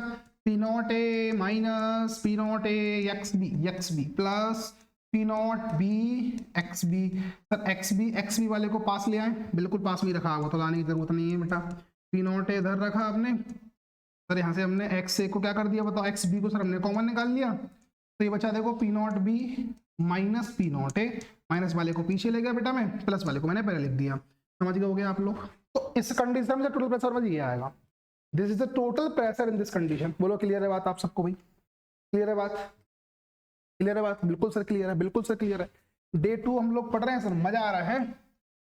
P not A minus P not A x B plus P not B x B. Sir x B वाले को पास ले आए, बिल्कुल पास भी रखा, वो तो लाने की जरूरत नहीं है बेटा। पी नॉट ए इधर रखा आपने, सर यहाँ से हमने एक्स ए को क्या कर दिया बताओ, एक्स बी को सर हमने कॉमन निकाल लिया, तो ये बचा देखो P not B minus P not A, minus वाले को पीछे ले गया बेटा मैं, प्लस वाले को मैंने पहले लिख दिया, समझ गए हो गया आप लोग। तो इस कंडीशन में टोटल प्रेशर में ये आएगा, this is the total pressure in this condition. बोलो क्लियर है बात आप सबको भाई, क्लियर है बात, क्लियर है बात, बिल्कुल सर क्लियर है, बिल्कुल सर क्लियर है। डे 2 हम लोग पढ़ रहे हैं सर, मजा आ रहा है।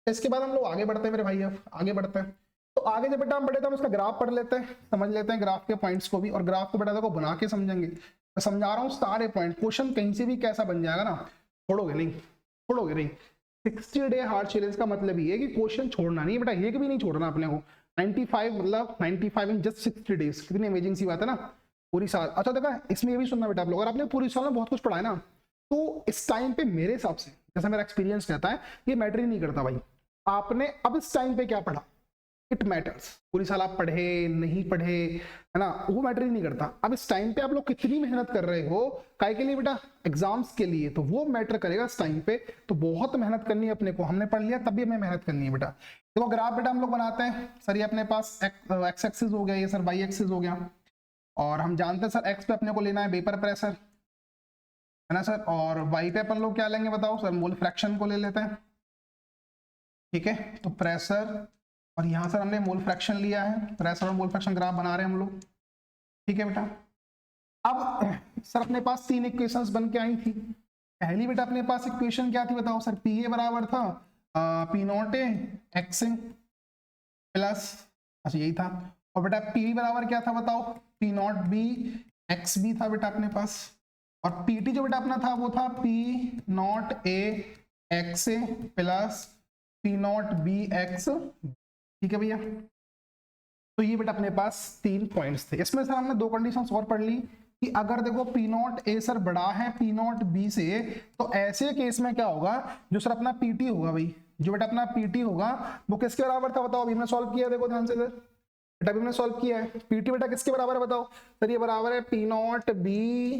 इसके बाद हम लोग आगे बढ़ते हैं मेरे भाई, अब आगे बढ़ते हैं। तो आगे जब बेटा हम बढ़े तो हम इसका ग्राफ पढ़ लेते हैं, समझ लेते हैं ग्राफ के पॉइंट्स को भी, और ग्राफ को बेटा देखो बना के समझेंगे। मैं समझा रहा हूँ सारे पॉइंट, क्वेश्चन कहीं से भी कैसा बन जाएगा ना, छोड़ोगे नहीं। 60 डे हार्ड चैलेंज का मतलब ये है कि क्वेश्चन छोड़ना नहीं बेटा, एक भी नहीं छोड़ना अपने को। 95 मतलब 95 इन जस्ट 60 डेज, कितनी अमेजिंग सी बात है ना, पूरी साल। अच्छा देखा इसमें ये भी सुनना बेटा आप लोग, अगर आपने पूरी साल में बहुत कुछ पढ़ा है ना, तो इस टाइम पे मेरे हिसाब से जैसा मेरा एक्सपीरियंस कहता है ये मैटर ही नहीं करता भाई आपने अब इस टाइम पे क्या पढ़ा, इट मैटर्स। पूरी साल आप पढ़े नहीं पढ़े है ना, वो मैटर ही नहीं करता। अब इस टाइम पे आप लोग कितनी मेहनत कर रहे हो काय के लिए बेटा, एग्जाम्स के लिए, तो वो मैटर करेगा इस टाइम पे। तो बहुत मेहनत करनी है अपने को, हमने पढ़ लिया तब भी हमें मेहनत करनी है बेटा। देखो ग्राफ बेटा हम लोग बनाते हैं, सर ये अपने पास एक्स एक्सिस हो गया, ये सर वाई एक्सिस हो गया, और हम जानते हैं सर एक्स पे अपने को लेना है वेपर प्रेशर, है ना सर, और वाई पे अपन लोग क्या लेंगे बताओ सर, मोल फ्रैक्शन को ले लेते हैं, ठीक है। तो प्रेशर और यहाँ सर हमने मोल फ्रैक्शन लिया है, प्रेशर और मोल फ्रैक्शन ग्राफ बना रहे हैं हम लोग, ठीक है बेटा। अब सर अपने पास 3 इक्वेशंस बन के आई थी। पहली बेटा अपने पास इक्वेशन क्या थी बताओ सर, पी ए बराबर था P not A x A plus, अच्छा यही था, और बेटा पी बी बराबर क्या था बताओ, P not B x B था बेटा अपने पास, और पी टी जो बेटा अपना था वो था P not A x A plus P not B x, ठीक है भैया। तो ये बेटा अपने पास 3 पॉइंट्स थे। इसमें सर हमने 2 कंडीशंस और पढ़ ली कि अगर देखो पी नॉट ए सर बड़ा है पी नॉट बी से, तो ऐसे केस में क्या होगा, जो सर अपना पीटी होगा भाई, जो बेटा अपना पीटी होगा वो किसके बराबर था बताओ, अभी हमने सॉल्व किया, देखो ध्यान से सर बेटा अभी हमने सॉल्व किया है। पीटी बेटा किसके बराबर है बताओ सर, ये बराबर है P not B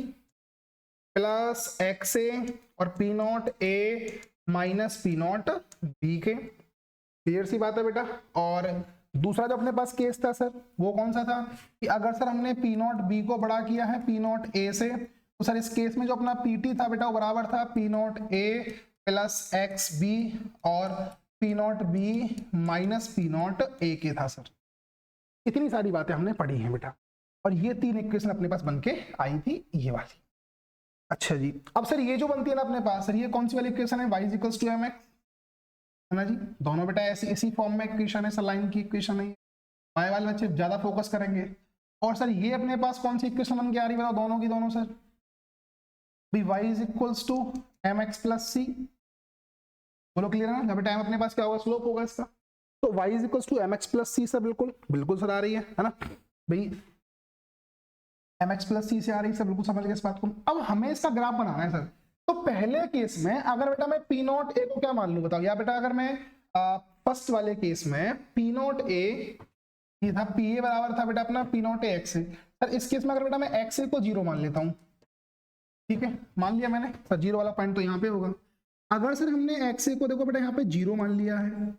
plus X A और P not A minus P not B के, क्लियर सी बात है बेटा। और दूसरा जो अपने पास केस था सर वो कौन सा था कि अगर सर हमने पी नॉट बी को बड़ा किया है पी नॉट ए से, तो सर इस केस में जो अपना पीटी था बेटा वो बराबर था P not A plus x B और P not B minus P not A के था सर। इतनी सारी बातें हमने पढ़ी हैं बेटा, और ये 3 इक्वेशन अपने पास बन के आई थी ये वाली। अच्छा जी, अब सर ये जो बनती है ना अपने पास, सर ये कौन सी वाली इक्वेशन है, y इक्वल्स टू mx, है ना जी, दोनों बेटा ऐसी इसी फॉर्म में इक्वेशन है, सर लाइन की इक्वेशन है, y वाले बच्चे ज्यादा फोकस करेंगे। और सर ये अपने पास कौन सी इक्वेशन बन के आ रही है बताओ, दोनों की दोनों सर भी y equals to mx plus c, बोलो क्लियर है ना, बेटा m अपने पास क्या होगा, स्लोप होगा इसका, तो y equals to mx plus c sir बिल्कुल बिल्कुल सर आ रही है ना भाई, mx प्लस c से आ रही है सर, बिल्कुल समझ गए इस बात को। अब हमें इसका ग्राफ बनाना है सर, तो पहले केस में अगर बेटा मैं पी नॉट ए को क्या मान लूं बताओ, या बेटा अगर मैं फर्स्ट वाले केस में पी नॉट ए ये था पी ए बराबर था बेटा अपना P not A x A. Sir इस केस में अगर बेटा मैं एक्स ए को 0 मान लेता हूँ, ठीक है, मान लिया मैंने सर, 0 वाला पॉइंट तो यहाँ पे होगा। अगर सर हमने एक्स ए को देखो बेटा यहाँ पे 0 मान लिया है,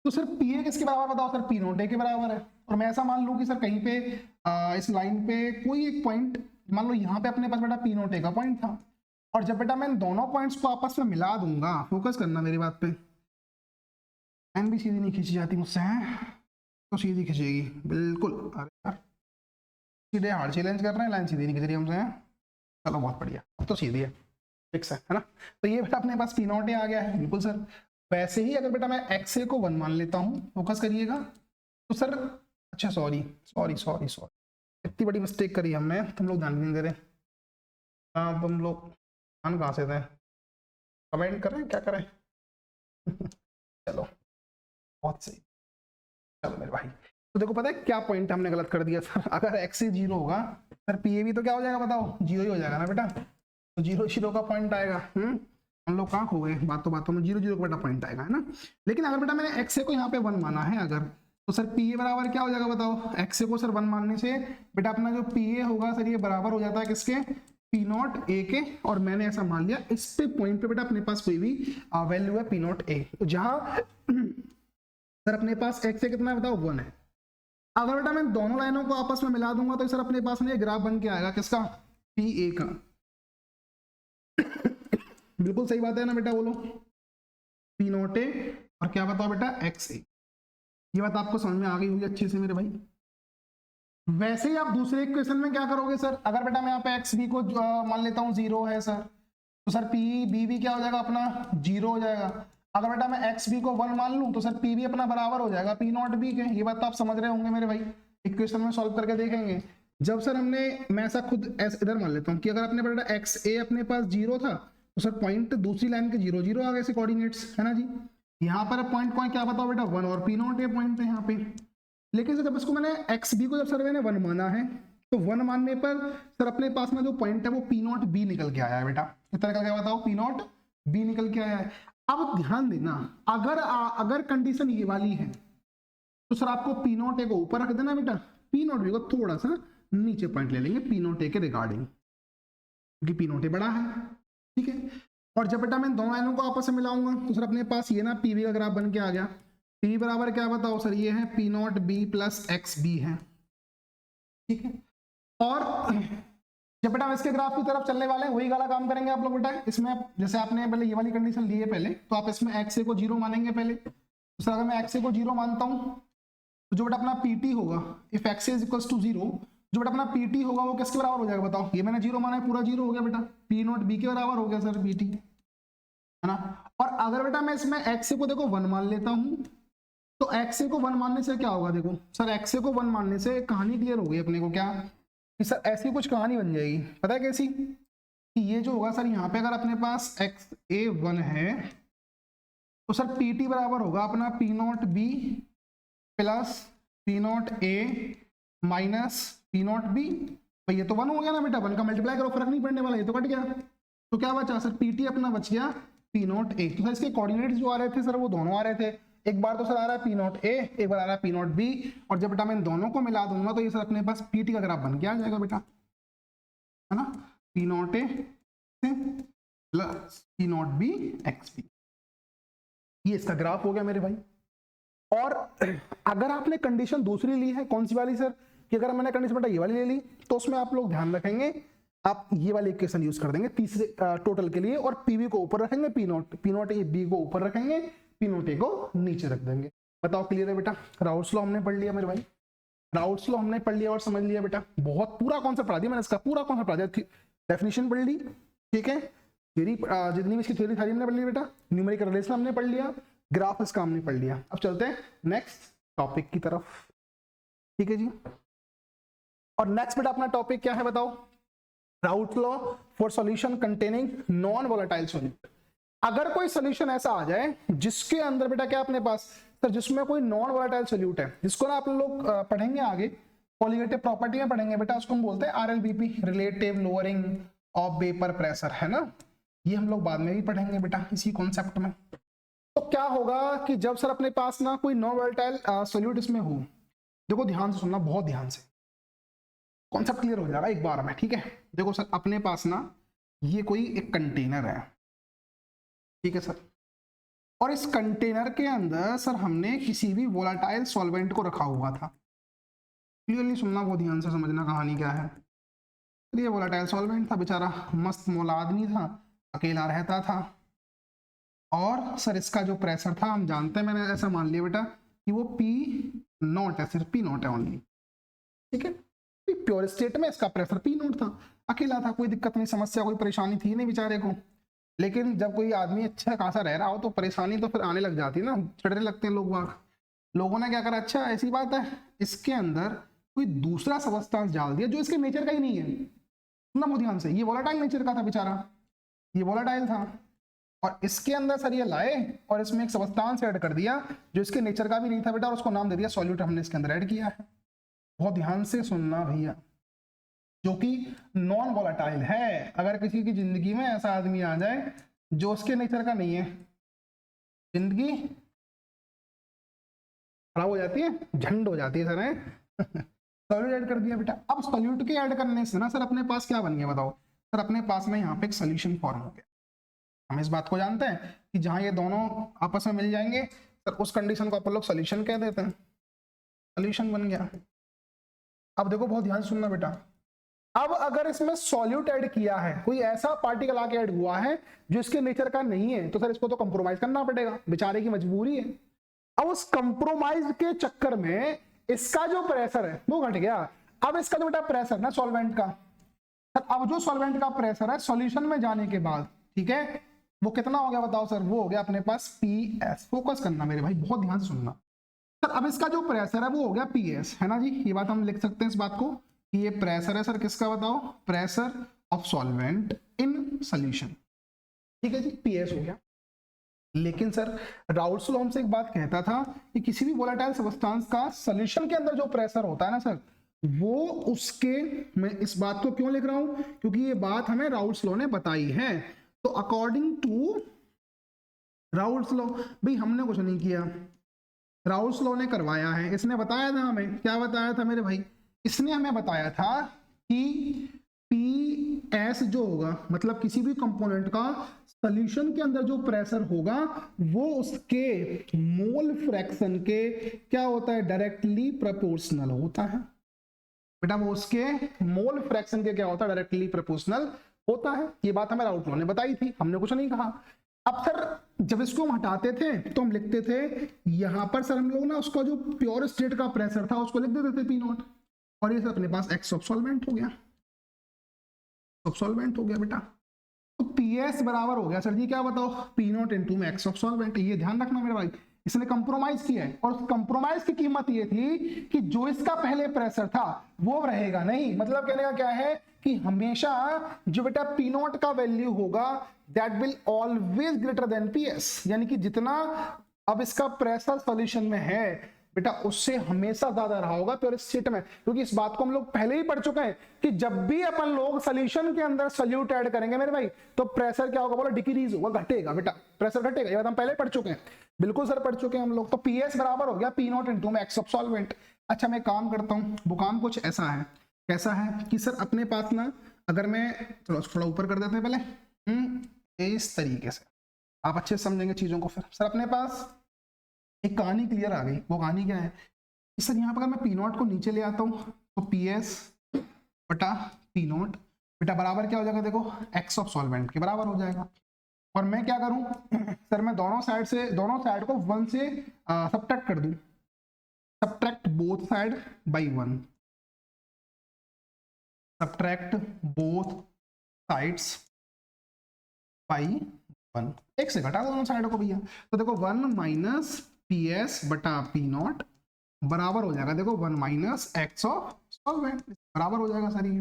तो सर पी ए किसके बराबर बताओ सर, पी नॉट ए के बराबर है। और मैं ऐसा मान लूँ कि सर कहीं पे इस लाइन पे कोई एक पॉइंट, मान लो यहाँ पे अपने पास बेटा पी नॉट ए का पॉइंट था, और जब बेटा मैं दोनों पॉइंट्स को आपस में मिला दूंगा, फोकस करना मेरी बात पे, लाइन भी सीधी नहीं खींची जाती मुझसे, है तो सीधी खींचेगी बिल्कुल। अरे यार सीधे हार्ड चैलेंज कर रहे हैं, लाइन सीधी नहीं खींच रही हमसे, है चलो बहुत बढ़िया, अब तो सीधी है, फिक्स है ना। तो ये बेटा अपने पास पी नॉट ए आ गया है, बिल्कुल सर। वैसे ही अगर बेटा मैं एक्स ए को 1 मान लेता हूँ, फोकस करिएगा, तो सर अच्छा सॉरी सॉरी सॉरी सॉरी, इतनी बड़ी मिस्टेक करी हमने, तुम लोग ध्यान नहीं दे रहे। हाँ तुम लोग ध्यान कहाँ से थे, कमेंट करें क्या करें चलो बहुत सही, चलो मेरे भाई। तो देखो पता है क्या पॉइंट हमने गलत कर दिया सर, अगर एक्स ए 0 होगा सर पी ए भी तो क्या हो जाएगा बताओ, 0 ही हो जाएगा ना बेटा, तो 0 का पॉइंट आएगा। हम लोग कहाँ खो गए, बातों में 0 का बेटा पॉइंट आएगा, है ना। लेकिन अगर बेटा मैंने एक्स ए को यहाँ पे 1 माना है अगर, तो सर पी ए बराबर क्या हो जाएगा बताओ, एक्स ए को सर 1 मानने से बेटा अपना जो पी ए होगा सर ये बराबर हो जाता है किसके, पी नॉट ए के। और मैंने ऐसा मान लिया इस पे पॉइंट पे बेटा अपने पास कोई भी वैल्यू है पी नॉट ए, तो जहां सर अपने पास एक्स ए कितना है बताओ 1 है। अगर बेटा मैं दोनों लाइनों को आपस में मिला दूंगा तो सर अपने पास में ग्राफ बन के आएगा किसका, पी ए का बिल्कुल सही बात है ना बेटा, बोलो पी नॉट ए और क्या बताओ बेटा एक्स ए। ये बात आपको समझ में आ गई होगी अच्छे से मेरे भाई। वैसे ही आप दूसरे इक्वेशन में क्या करोगे सर, अगर बेटा मैं यहाँ पे एक्स बी को मान लेता हूँ 0 है सर, तो सर पी बी भी क्या हो जाएगा अपना 0 हो जाएगा। अगर बेटा मैं एक्स बी को 1 मान लूँ तो सर पी बी अपना बराबर हो जाएगा पी नॉट बी के। ये बात आप समझ रहे होंगे मेरे भाई, इक्वेशन में सॉल्व करके देखेंगे। जब सर हमने, मैं ऐसा खुद ऐसे इधर मान लेता हूँ कि अगर अपने बेटा एक्स ए अपने पास 0 था, तो सर पॉइंट दूसरी लाइन के 0 0 आ गए कोऑर्डिनेट्स, है ना जी। यहाँ पर पॉइंट पॉइंट क्या बताओ बेटा 1 और पी नॉट ए पॉइंट है यहाँ पे। लेकिन सर जब इसको मैंने एक्स बी को जब सर मैंने 1 माना है, तो 1 मानने पर सर अपने पास में जो पॉइंट है वो पी नॉट बी निकल के आया है बेटा, कितना निकल गया बताओ, पी नॉट बी निकल के आया है। अब ध्यान देना, अगर कंडीशन ये वाली है तो सर आपको पी नॉट ए को ऊपर रख देना बेटा, पी नॉट बी को थोड़ा सा नीचे पॉइंट ले लेंगे पी नॉट ए के रिगार्डिंग, क्योंकि पी नॉट ए बड़ा है, ठीक है। और जब बेटा मैं दोनों लाइनों को आपस में मिलाऊंगा तो सर अपने पास ये ना पी बी का ग्राफ बन के आ गया। पी बराबर क्या बताओ सर, ये है P not B plus x B है, ठीक है। और जब बेटा इसके ग्राफ की तरफ चलने वाले हैं वही वाला काम करेंगे आप लोग बेटा। इसमें जैसे आपने पहले ये वाली कंडीशन ली है पहले, तो आप इसमें एक्स ए को 0 मानेंगे पहले। तो सर अगर मैं एक्स ए को 0 मानता हूँ तो जो बेटा अपना पीटी होगा, if x A is equals to 0, जो बेटा अपना पीटी होगा वो किसके बराबर हो जाएगा बताओ, ये मैंने 0 माना है पूरा 0 हो गया बेटा, पी नॉट बी के बराबर हो गया सर पीटी, है ना। और अगर बेटा मैं इसमें एक्स ए को देखो 1 मान लेता हूँ, तो एक्स ए को 1 मानने से क्या होगा, देखो सर एक्स ए को 1 मानने से कहानी क्लियर हो गई अपने को, क्या कि सर ऐसी कुछ कहानी बन जाएगी, पता है कैसी, कि ये जो होगा सर यहाँ पे अगर अपने पास एक्स ए 1 है, तो सर पी टी बराबर होगा अपना P not B plus P not A minus P not be. भाई ये तो 1 हो गया ना बेटा, 1 का मल्टीप्लाई करो फर्क नहीं पड़ने वाला, ये तो कट गया। तो क्या बचा सर, पी टी अपना बच गया पी नॉट ए। तो सर इसके कोऑर्डिनेट्स जो आ रहे थे सर वो दोनों आ रहे थे, एक बार तो सर आ रहा है पी नॉट ए, एक बार आ रहा है पी नॉट बी। और जब बेटा मैं इन दोनों को मिला दूंगा तो ये सर अपने पास पी टी का ग्राफ बन के आ जाएगा बेटा, है ना, P not A plus P not B x B, ये इसका ग्राफ हो गया मेरे भाई। और अगर आपने कंडीशन दूसरी ली है, कौन सी वाली सर, कि अगर मैंने कंडीशन बेटा ये वाली ले ली, तो उसमें आप लोग ध्यान रखेंगे, आप ये वाली इक्वेशन यूज कर देंगे तीसरे टोटल के लिए, और पीवी को ऊपर रखेंगे, पी नॉट ए बी को ऊपर रखेंगे, पी नॉट ए को नीचे रख देंगे। बताओ क्लियर है बेटा। राउट्स लॉ हमने पढ़ लिया मेरे भाई, राउट्स लॉ हमने पढ़ लिया और समझ लिया बेटा, बहुत पूरा कॉन्सेप्ट पढ़ा दिया मैंने, इसका पूरा कॉन्सेप्ट पढ़ा दिया, डेफिनेशन पढ़ ली, ठीक है, थ्योरी जितनी भी इसकी थ्योरी सारी हमने पढ़ ली बेटा, न्यूमेरिकल रिलेशन हमने पढ़ लिया, ग्राफ इसका हमने पढ़ लिया। अब चलते हैं नेक्स्ट टॉपिक की तरफ, ठीक है जी। और नेक्स्ट बेटा अपना टॉपिक क्या है बताओ, Raoult law for solution containing non volatile solute. अगर कोई सॉल्यूशन ऐसा आ जाए जिसके अंदर बेटा क्या अपने पास सर, जिसमें कोई नॉन वोलेटाइल सॉल्यूट है, जिसको ना आप लोग पढ़ेंगे आगे कोलिगेटिव प्रॉपर्टी में पढ़ेंगे बेटा, उसको हम बोलते हैं RLBP, relative lowering of vapour pressure, है ना। ये हम लोग बाद में भी पढ़ेंगे बेटा इसी कॉन्सेप्ट में। तो क्या होगा कि जब सर अपने पास ना कोई नॉन वोलेटाइल सॉल्यूट इसमें हो, देखो ध्यान से सुनना, बहुत ध्यान से, कॉन्सेप्ट क्लियर हो जाएगा एक बार में, ठीक है। देखो सर, अपने पास ना ये कोई एक कंटेनर है, ठीक है सर, और इस कंटेनर के अंदर सर हमने किसी भी वोलाटाइल सॉल्वेंट को रखा हुआ था। क्लियरली सुनना, बहुत ध्यान से समझना कहानी क्या है। तो ये वोलाटाइल सॉल्वेंट था, बेचारा मस्त मौला आदमी था, अकेला रहता था, और सर इसका जो प्रेशर था हम जानते हैं, मैंने ऐसा मान लिया बेटा कि वो P0 है, सिर्फ P0 है ओनली, ठीक है। प्योर स्टेट में इसका प्रेशर P0 था, अकेला था, कोई दिक्कत नहीं, समस्या कोई परेशानी थी नहीं बेचारे को। लेकिन जब कोई आदमी अच्छा खासा रह रहा हो तो परेशानी तो फिर आने लग जाती है ना, चढ़ने लगते हैं लोग बाग। लोगों ने क्या करा, अच्छा ऐसी बात है, इसके अंदर कोई दूसरा सबस्टांस डाल दिया जो इसके नेचर का ही नहीं है। सुनना बहुत ध्यान से, ये वोलाटाइल नेचर का था बेचारा, ये वोलाटाइल था, और इसके अंदर सर ये लाए और इसमें एक सबस्टांस ऐड कर दिया जो इसके नेचर का भी नहीं था बेटा, और उसको नाम दे दिया सॉल्यूट, हमने इसके अंदर ऐड किया है। बहुत ध्यान से सुनना भैया, जो कि नॉन वोलाटाइल है। अगर किसी की जिंदगी में ऐसा आदमी आ जाए जो उसके नेचर का नहीं है, जिंदगी खराब हो जाती है, झंड हो जाती है सर। सॉल्यूट ऐड कर दिया बेटा। अब सॉल्यूट के ऐड करने से ना सर अपने पास क्या बन गया बताओ सर, अपने पास में यहाँ पे एक सोल्यूशन फॉर्म हो गया। हम इस बात को जानते हैं कि जहां ये दोनों आपस में मिल जाएंगे सर, उस कंडीशन को अपन लोग सोल्यूशन कह देते हैं, सोल्यूशन बन गया। अब देखो बहुत ध्यान से सुनना बेटा, अब अगर इसमें सॉल्यूट ऐड किया है, कोई ऐसा पार्टिकल आके ऐड हुआ है जो इसके नेचर का नहीं है, तो सर इसको तो कंप्रोमाइज करना पड़ेगा, बेचारे की मजबूरी है। अब उस कंप्रोमाइज के चक्कर में इसका जो प्रेशर है वो घट गया। अब इसका जो बेटा प्रेशर ना सॉल्वेंट का, अब जो सॉल्वेंट का प्रेशर है सॉल्यूशन में जाने के बाद, ठीक है, वो कितना हो गया बताओ सर, वो हो गया अपने पास PS। फोकस करना मेरे भाई, बहुत ध्यान से सुनना सर। अब इसका जो प्रेशर है वो हो गया PS, है ना जी, ये बात हम लिख सकते हैं इस बात को कि ये प्रेशर है सर किसका बताओ, pressure of solvent in solution, ठीक है जी, PS हो गया। लेकिन सर राउल्ट्स लॉ हमसे एक बात कहता था कि किसी भी वोलेटाइल सब्सटेंस का सॉल्यूशन के अंदर जो प्रेशर होता है ना सर, वो उसके, मैं इस बात को क्यों लिख रहा हूं, क्योंकि ये बात हमें राउल्ट्स लॉ ने बताई है। तो अकॉर्डिंग टू राउल्ट्स लॉ, भाई हमने कुछ नहीं किया, राउल्ट्स लॉ ने करवाया है, इसने बताया था हमें, क्या बताया था मेरे भाई, इसने हमें बताया था कि PS जो होगा, मतलब किसी भी कंपोनेंट का सॉल्यूशन के अंदर जो प्रेशर होगा वो उसके मोल फ्रैक्शन के क्या होता है, डायरेक्टली प्रोपोर्शनल होता है बेटा, वो उसके मोल फ्रैक्शन के क्या होता है, डायरेक्टली प्रोपोर्शनल होता है। ये बात हमें राउल्ट लॉ ने बताई थी, हमने कुछ नहीं कहा। अब सर जब इसको हम हटाते थे तो हम लिखते थे यहां पर सर हम लोग ना उसका जो प्योर स्टेट का प्रेशर था उसको लिख देते थे P0, और ये सर अपने पास एक्स ऑफ सॉल्वेंट हो गया, सॉल्वेंट हो गया बेटा। तो PS बराबर हो गया सर जी क्या बताओ, P0 इंटू में एक्स ऑफ सॉल्वेंट। ये ध्यान रखना मेरे भाई, इसने कंप्रोमाइज किया है, और कंप्रोमाइज की कीमत ये थी कि जो इसका पहले प्रेशर था वो रहेगा नहीं। मतलब कहने का क्या है कि हमेशा जो बेटा P0 का वैल्यू होगा that will always greater than PS, यानी कि जितना अब इसका प्रेशर सॉल्यूशन में है बेटा उससे हमेशा ज्यादा रहा होगा प्योर स्टेट में, क्योंकि इस बात को हम लोग पहले ही पढ़ चुके हैं कि जब भी अपन लोग सॉल्यूशन के अंदर सॉल्यूट ऐड करेंगे मेरे भाई तो प्रेशर क्या होगा बोलो, डिक्रीज होगा, घटेगा बेटा, प्रेशर घटेगा, ये बात हम पहले पढ़ चुके हैं, बिल्कुल सर पढ़ चुके हैं हम लोग। तो PS बराबर हो गया P0 इंटू में एक्स ऑफ सॉल्वेंट। अच्छा मैं काम करता हूँ, वो काम कुछ ऐसा है, कैसा है कि सर अपने पास ना, अगर मैं थोड़ा ऊपर कर देते हैं पहले, इस तरीके से आप अच्छे से समझेंगे चीजों को। फिर सर अपने पास एक कहानी क्लियर आ गई, वो कहानी क्या है कि सर यहाँ पर अगर मैं P0 को नीचे ले आता हूँ तो PS बटा P0 बेटा बराबर क्या हो जाएगा, देखो एक्स ऑफ सॉल्वेंट के बराबर हो जाएगा। और मैं क्या करूं सर, मैं दोनों साइड को 1 से सब्ट्रैक्ट कर दूं, subtract both side by 1, subtract both sides by 1, एक से घटा दोनों साइडों को भैया। तो देखो 1 माइनस PS बटा P0 बराबर हो जाएगा, देखो 1 माइनस एक्स ऑफ सॉल्वेंट बराबर हो जाएगा सर। ये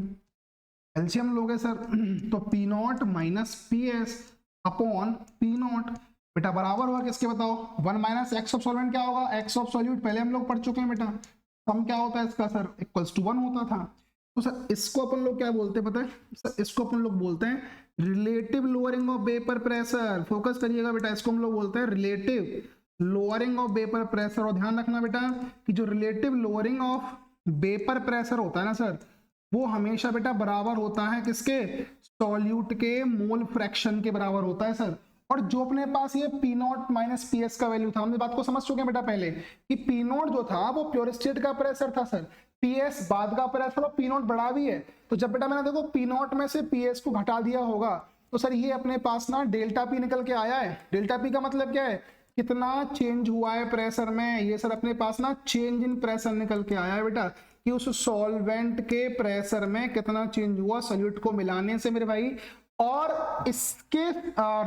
एलसीएम लोगे सर तो P0 minus PS upon P0 बेटा बराबर होगा किसके बताओ, 1 माइनस एक्स ऑफ सॉल्वेंट क्या होगा, एक्स ऑफ सॉल्यूट पहले हम लोग पढ़ चुके हैं बेटा, सम क्या होता है इसका सर, इक्वल्स टू 1 होता था। तो सर इसको अपन लोग क्या बोलते हैं पता है सर, इसको अपन लोग बोलते हैं relative lowering of vapour pressure. Focus करिएगा बेटा, इसको हम लोग बोलते हैं relative lowering of vapour pressure, और ध्यान रखना बेटा कि जो relative lowering of vapour pressure होता है ना सर, वो हमेशा बेटा बराबर होता है किसके, सॉल्यूट के मोल फ्रैक्शन के बराबर होता है सर। और जो अपने पास ये P not minus P S का वैल्यू था, हमने बात को समझ चुके हैं बेटा पहले कि पी नॉट जो था वो प्योर स्टेट का प्रेशर था सर, पी एस बाद का प्रेशर, और पी नॉट बड़ा भी है। तो जब बेटा मैंने देखो पी नॉट में से पी एस को घटा दिया होगा तो सर ये अपने पास ना डेल्टा पी निकल के आया है। डेल्टा पी का मतलब क्या है, कितना चेंज हुआ है प्रेशर में, ये सर अपने पास ना चेंज इन प्रेशर निकल के आया है बेटा, कि उस सॉल्वेंट के प्रेशर में कितना चेंज हुआ सॉल्यूट को मिलाने से मेरे भाई। और इसके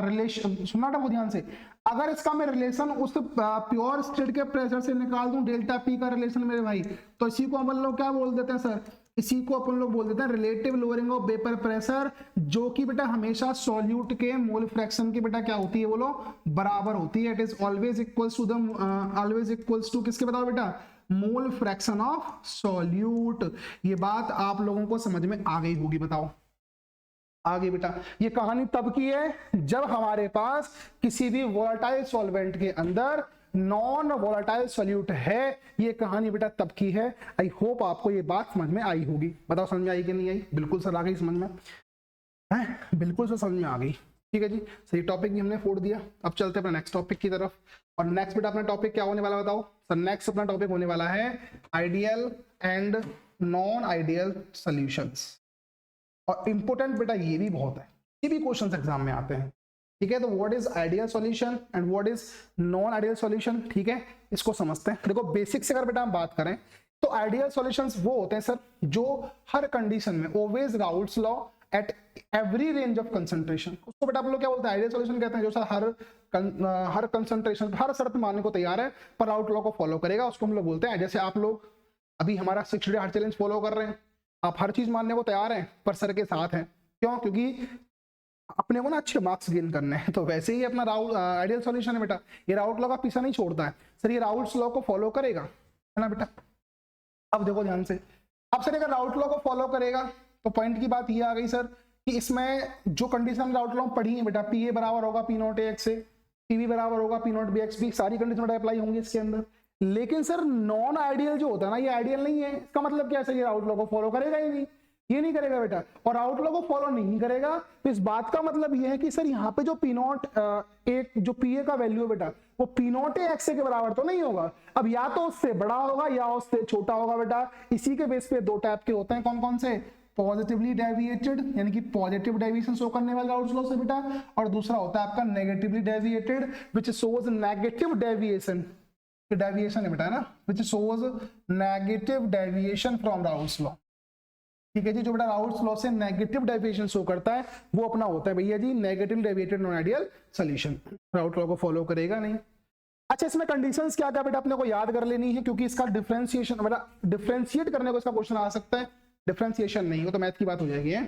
रिलेशन सुनना था वो ध्यान से, अगर इसका मैं रिलेशन उस प्योर स्टेट के प्रेशर से निकाल दूं डेल्टा पी का रिलेशन मेरे भाई, तो इसी को अपन लोग क्या बोल देते हैं सर, इसी को अपन लोग बोल देते हैं relative lowering of vapour pressure, जो कि बेटा हमेशा सॉल्यूट के मोल फ्रैक्शन की बेटा क्या होती है बोलो, बराबर होती है। It is always equals to the always equals to किसके बताओ बेटा, मोल फ्रैक्शन ऑफ सॉल्यूट। ये बात आप लोगों को समझ में आ गई होगी, बताओ आगे बेटा। ये कहानी तब की है जब हमारे पास किसी भी वोलेटाइल सॉल्वेंट के अंदर नॉन वोलेटाइल सॉल्यूट है, ये कहानी बेटा तब की है। आई होप आपको ये बात समझ में आई होगी, बताओ समझ में आई कि नहीं आई। बिल्कुल सर आ गई समझ में है, बिल्कुल सर समझ में आ गई। ठीक है जी, सही टॉपिक भी हमने फोड़ दिया। अब चलते हैं अपने नेक्स्ट टॉपिक की तरफ। और नेक्स्ट बेटा अपना टॉपिक क्या होने वाला बताओ सर, नेक्स्ट अपना टॉपिक होने वाला है ideal and non ideal solutions. और इंपोर्टेंट बेटा ये भी बहुत है, ये भी क्वेश्चन एग्जाम में आते हैं। ठीक है, तो what is ideal solution and what is non ideal solution. ठीक है, इसको समझते हैं। देखो बेसिक से अगर बेटा हम बात करें तो आइडियल सॉल्यूशंस वो होते हैं सर जो हर कंडीशन में obeys Raoult's law at every range of concentration, उसको बेटा आप लोग क्या बोलते हैं, आइडियल सॉल्यूशन कहते हैं। जो सर हर कंसंट्रेशन हर शर्त मानने को तैयार है पर राउल्ट लॉ को फॉलो करेगा, उसको हम लोग बोलते हैं। जैसे आप लोग अभी हमारा 60 डे हार्ड चैलेंज फॉलो कर रहे हैं, आप हर चीज मानने को तैयार हैं पर सर के साथ हैं, क्यों, क्योंकि अपने को ना अच्छे मार्क्स गेन करने हैं। तो वैसे ही अपना आइडियल सॉल्यूशन है बेटा, ये राउल्ट लॉ का पीछा नहीं छोड़ता है सर, ये राउल्ट्स लॉ को फॉलो करेगा, है ना बेटा। अब देखो ध्यान से, अब सर अगर राउल्ट लॉ को फॉलो करेगा तो पॉइंट की बात ये आ गई सर कि इसमें जो कंडीशन राउल्ट लॉ पढ़ी है बेटा, पी ए बराबर होगा पी नॉट ए एक्स से, पी बी बराबर होगा P not B x B, सारी कंडीशन अप्लाई होंगी इसके अंदर। लेकिन सर नॉन आइडियल जो होता है ना, ये आइडियल नहीं है। इसका मतलब क्या है, ये राउल्ट लॉ को फॉलो करेगा ही नहीं, ये नहीं करेगा बेटा। और राउल्ट लॉ को फॉलो नहीं करेगा तो इस बात का मतलब ये है कि सर यहाँ पे जो पी नॉट एक जो पी ए का वैल्यू है बेटा, वो पी नॉट ए एक्स के बराबर तो नहीं होगा। अब या तो उससे बड़ा होगा या उससे छोटा होगा बेटा। इसी के बेस पे दो टाइप के होते हैं, कौन कौन से, पॉजिटिवली डेविएटेड यानी कि पॉजिटिव डेविएशन शो करने वाले राउल्ट लॉ से बेटा, और दूसरा होता है आपका negatively deviated which shows negative deviation, deviation है बेटा, है ना, which shows negative deviation from Raoult's law. ठीक है जी, जो बेटा राउल्ट्स लॉ से नेगेटिव डेविएशन शो करता है वो अपना होता है भैया जी negative deviated non ideal solution, Raoult law को फॉलो करेगा नहीं। अच्छा, इसमें कंडीशंस क्या क्या बेटा अपने को याद कर लेनी है, क्योंकि इसका डिफरेंशिएशन बेटा डिफरेंशिएट करने को इसका क्वेश्चन आ सकता है, डिफरेंशिएशन नहीं हो तो मैथ की बात हो जाएगी है।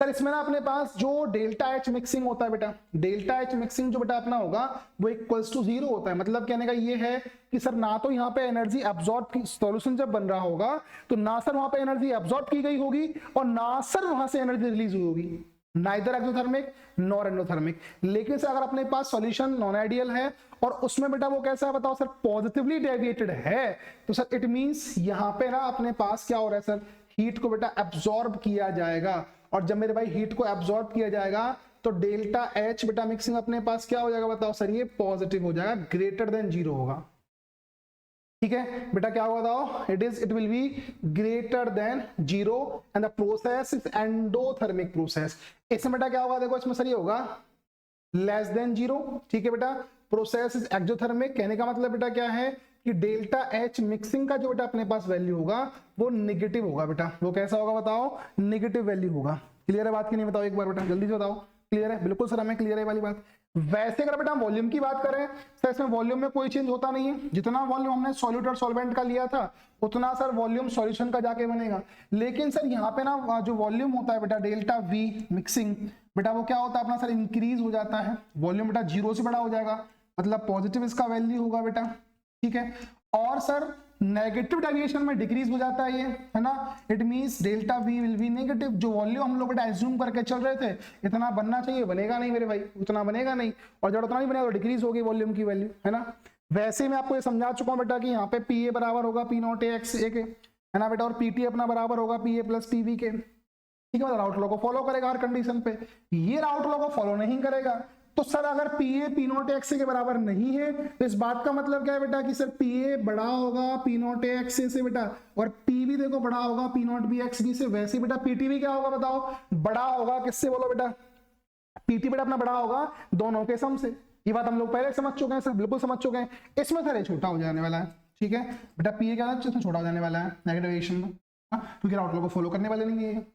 सर इसमें ना अपने पास जो डेल्टा एच मिक्सिंग होता है बेटा, डेल्टा एच मिक्सिंग जो बेटा अपना होगा वो इक्वल्स टू 0 होता है। मतलब कहने का ये है कि सर ना तो यहाँ पे एनर्जी एब्जॉर्ब की, सॉल्यूशन जब बन रहा होगा तो ना सर वहां पे एनर्जी एब्जॉर्ब की गई होगी और ना सर वहां से एनर्जी रिलीज हुई होगी, नाइदर एक्सोथर्मिक नॉर एंडोथर्मिक। लेकिन सर अगर अपने पास सॉल्यूशन नॉन आइडियल है और उसमें बेटा वो कैसा है बताओ सर, पॉजिटिवली डेविएटेड है, तो सर इट मींस यहाँ पे ना अपने पास क्या हो रहा है सर, हीट को बेटा एब्जॉर्ब किया जाएगा। और जब मेरे भाई हीट को एब्जॉर्ब किया जाएगा तो डेल्टा एच बेटा मिक्सिंग अपने पास क्या हो जाएगा बताओ सर, ये पॉजिटिव हो जाएगा, ग्रेटर देन 0 होगा। ठीक है बेटा, क्या होगा बताओ, it will be greater than 0 and the process is endothermic process. इसमें बेटा क्या होगा, देखो इसमें सर ये होगा लेस देन 0। ठीक है बेटा, प्रोसेस इज एक्सोथर्मिक, कहने का मतलब बेटा क्या है कि डेल्टा एच मिक्सिंग का जो बेटा अपने पास वैल्यू होगा वो निगेटिव होगा बेटा। वो कैसा होगा बताओ, निगेटिव वैल्यू होगा। क्लियर है बात की नहीं, बताओ एक बार बेटा जल्दी से बताओ। क्लियर है, बिल्कुल सर हमें क्लियर है वाली बात। वैसे अगर बेटा वॉल्यूम की बात करें सर, इसमें वॉल्यूम में कोई चेंज होता नहीं है, जितना वॉल्यूम हमने सॉल्यूट और सॉल्वेंट का लिया था उतना सर वॉल्यूम सॉल्यूशन का जाके बनेगा। लेकिन सर यहाँ पे ना जो वॉल्यूम होता है बेटा डेल्टा वी मिक्सिंग बेटा, वो क्या होता है अपना सर, इंक्रीज हो जाता है। वॉल्यूम बेटा 0 से बड़ा हो जाएगा, मतलब पॉजिटिव इसका वैल्यू होगा बेटा। ठीक है, और सर नेगेटिव डेविएशन में डिक्रीज हो जाता है ये, है ना। It means delta we will be negative. जो वॉल्यूम हम लोग बेटा एज्यूम करके चल रहे थे इतना बनना चाहिए, बनेगा नहीं मेरे भाई, उतना बनेगा नहीं, और जब उतना नहीं बनेगा तो डिक्रीज होगी वॉल्यूम की वैल्यू, है ना। वैसे मैं आपको ये समझा चुका हूं बेटा कि यहाँ पे पी ए बराबर होगा P not A x A के, है ना बेटा, और पी टी अपना बराबर होगा P A plus P B के, ठीक है। राउट लॉ को फॉलो करेगा हर कंडीशन पे। ये राउट लॉ को फॉलो नहीं करेगा तो सर अगर P A P not x के बराबर नहीं है तो इस बात का मतलब क्या है बेटा कि सर पी ए बड़ा होगा पी नॉट एक्स से बेटा, और पी भी देखो बड़ा होगा P not B x B से। वैसे बेटा पीटी भी क्या होगा बताओ, बड़ा होगा किससे बोलो बेटा, पीटी बेटा अपना बड़ा होगा दोनों के सम से। ये बात हम लोग पहले समझ चुके हैं सर, बिल्कुल समझ चुके हैं। इसमें सर ये छोटा हो जाने वाला है, ठीक है बेटा, पी ए क्या है इसमें छोटा हो जाने वाला है नेगेटिव डेविएशन में, क्योंकि राउट लॉ को फॉलो करने वाले नहीं है।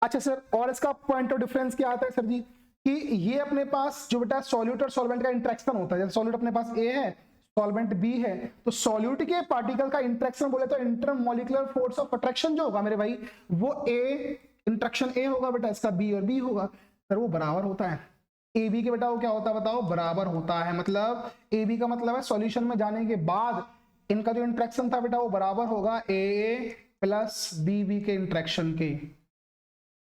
अच्छा सर, और इसका पॉइंट ऑफ डिफरेंस क्या आता है सर जी, कि ये अपने पास जो बेटा सॉल्यूट और सॉल्वेंट का इंटरेक्शन होता है, जैसे सॉल्यूट अपने पास ए है सॉल्वेंट बी है, तो सॉल्यूट के पार्टिकल का इंटरेक्शन बोले तो इंटरमॉलिक्यूलर फोर्स ऑफ अट्रैक्शन जो होगा मेरे भाई वो ए इंटरेक्शन ए होगा बेटा, इसका बी और बी होगा सर, वो बराबर होता है ए बी के बेटा। वो क्या होता है बताओ, बराबर होता है। मतलब ए बी का मतलब है सॉल्यूशन में जाने के बाद इनका जो इंटरेक्शन था बेटा वो बराबर होगा ए प्लस बी बी के इंटरेक्शन के।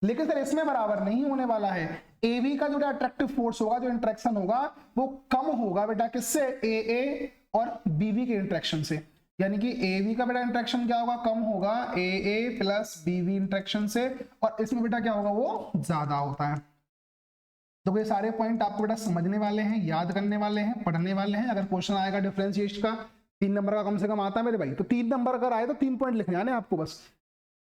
लेकिन सर इसमें बराबर नहीं होने वाला है, ए बी का जो अट्रैक्टिव फोर्स होगा, जो इंटरेक्शन होगा वो कम होगा बेटा किससे, ए और बी बी के इंटरेक्शन से। यानी कि ए बी का बेटा इंटरेक्शन क्या होगा, कम होगा ए प्लस बी बी इंटरेक्शन से, और इसमें बेटा क्या होगा वो ज्यादा होता है। तो ये सारे पॉइंट आपको बेटा समझने वाले हैं, याद करने वाले हैं, पढ़ने वाले हैं। अगर क्वेश्चन आएगा डिफरेंशिएशन का 3 नंबर का कम से कम आता है मेरे भाई, तो 3 नंबर अगर आए तो 3 पॉइंट लिखने आने आपको बस।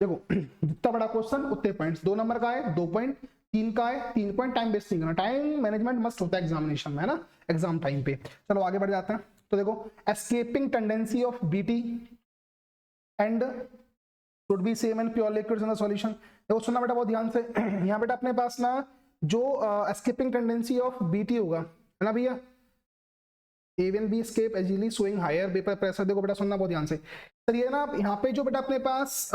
देखो जितना बड़ा क्वेश्चन उतने पॉइंट्स, 2 नंबर का है 2 पॉइंट, 3 का है 3 पॉइंट। टाइम वेस्ट नहीं करना, टाइम मैनेजमेंट मस्ट होता है एग्जामिनेशन में, है ना, एग्जाम टाइम पे। चलो आगे बढ़ जाते हैं। तो देखो escaping tendency of BT and should be same and pure liquids in the solution. देखो सुनना बेटा बहुत ध्यान से, यहाँ बेटा अपने पास ना जो एस्केपिंग टेंडेंसी ऑफ बीटी होगा, है ना भैया, A will be escape easily showing higher vapor pressure। देखो बेटा सुनना बहुत ध्यान से सर, ये ना यहाँ पे जो बेटा अपने पास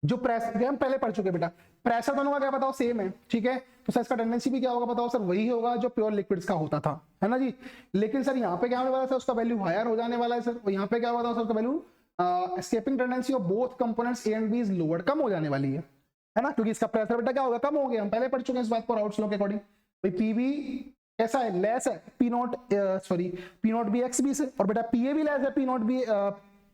जो प्रेशर हम पहले पढ़ चुके बेटा, प्रेशर दोनों का क्या बताओ सेम है, ठीक है। तो सर इसका टेंडेंसी भी क्या होगा बताओ सर, वही होगा जो प्योर लिक्विड्स का होता था, है ना जी। लेकिन सर यहाँ पे क्या होने वाला है, उसका वैल्यू हायर हो जाने वाला है सर। और यहाँ पे क्या होगा सर, उसका value escaping tendency of both components A and B is lower, कम हो जाने वाली है ना, क्योंकि इसका प्रेशर बेटा क्या होगा, कम हो गया। हम पहले पढ़ चुके हैं इस बात को राउट्स लॉ के अकॉर्डिंग। भाई पी बी ऐसा है, लेस है P not B x B से, और बेटा पी ए भी लेस है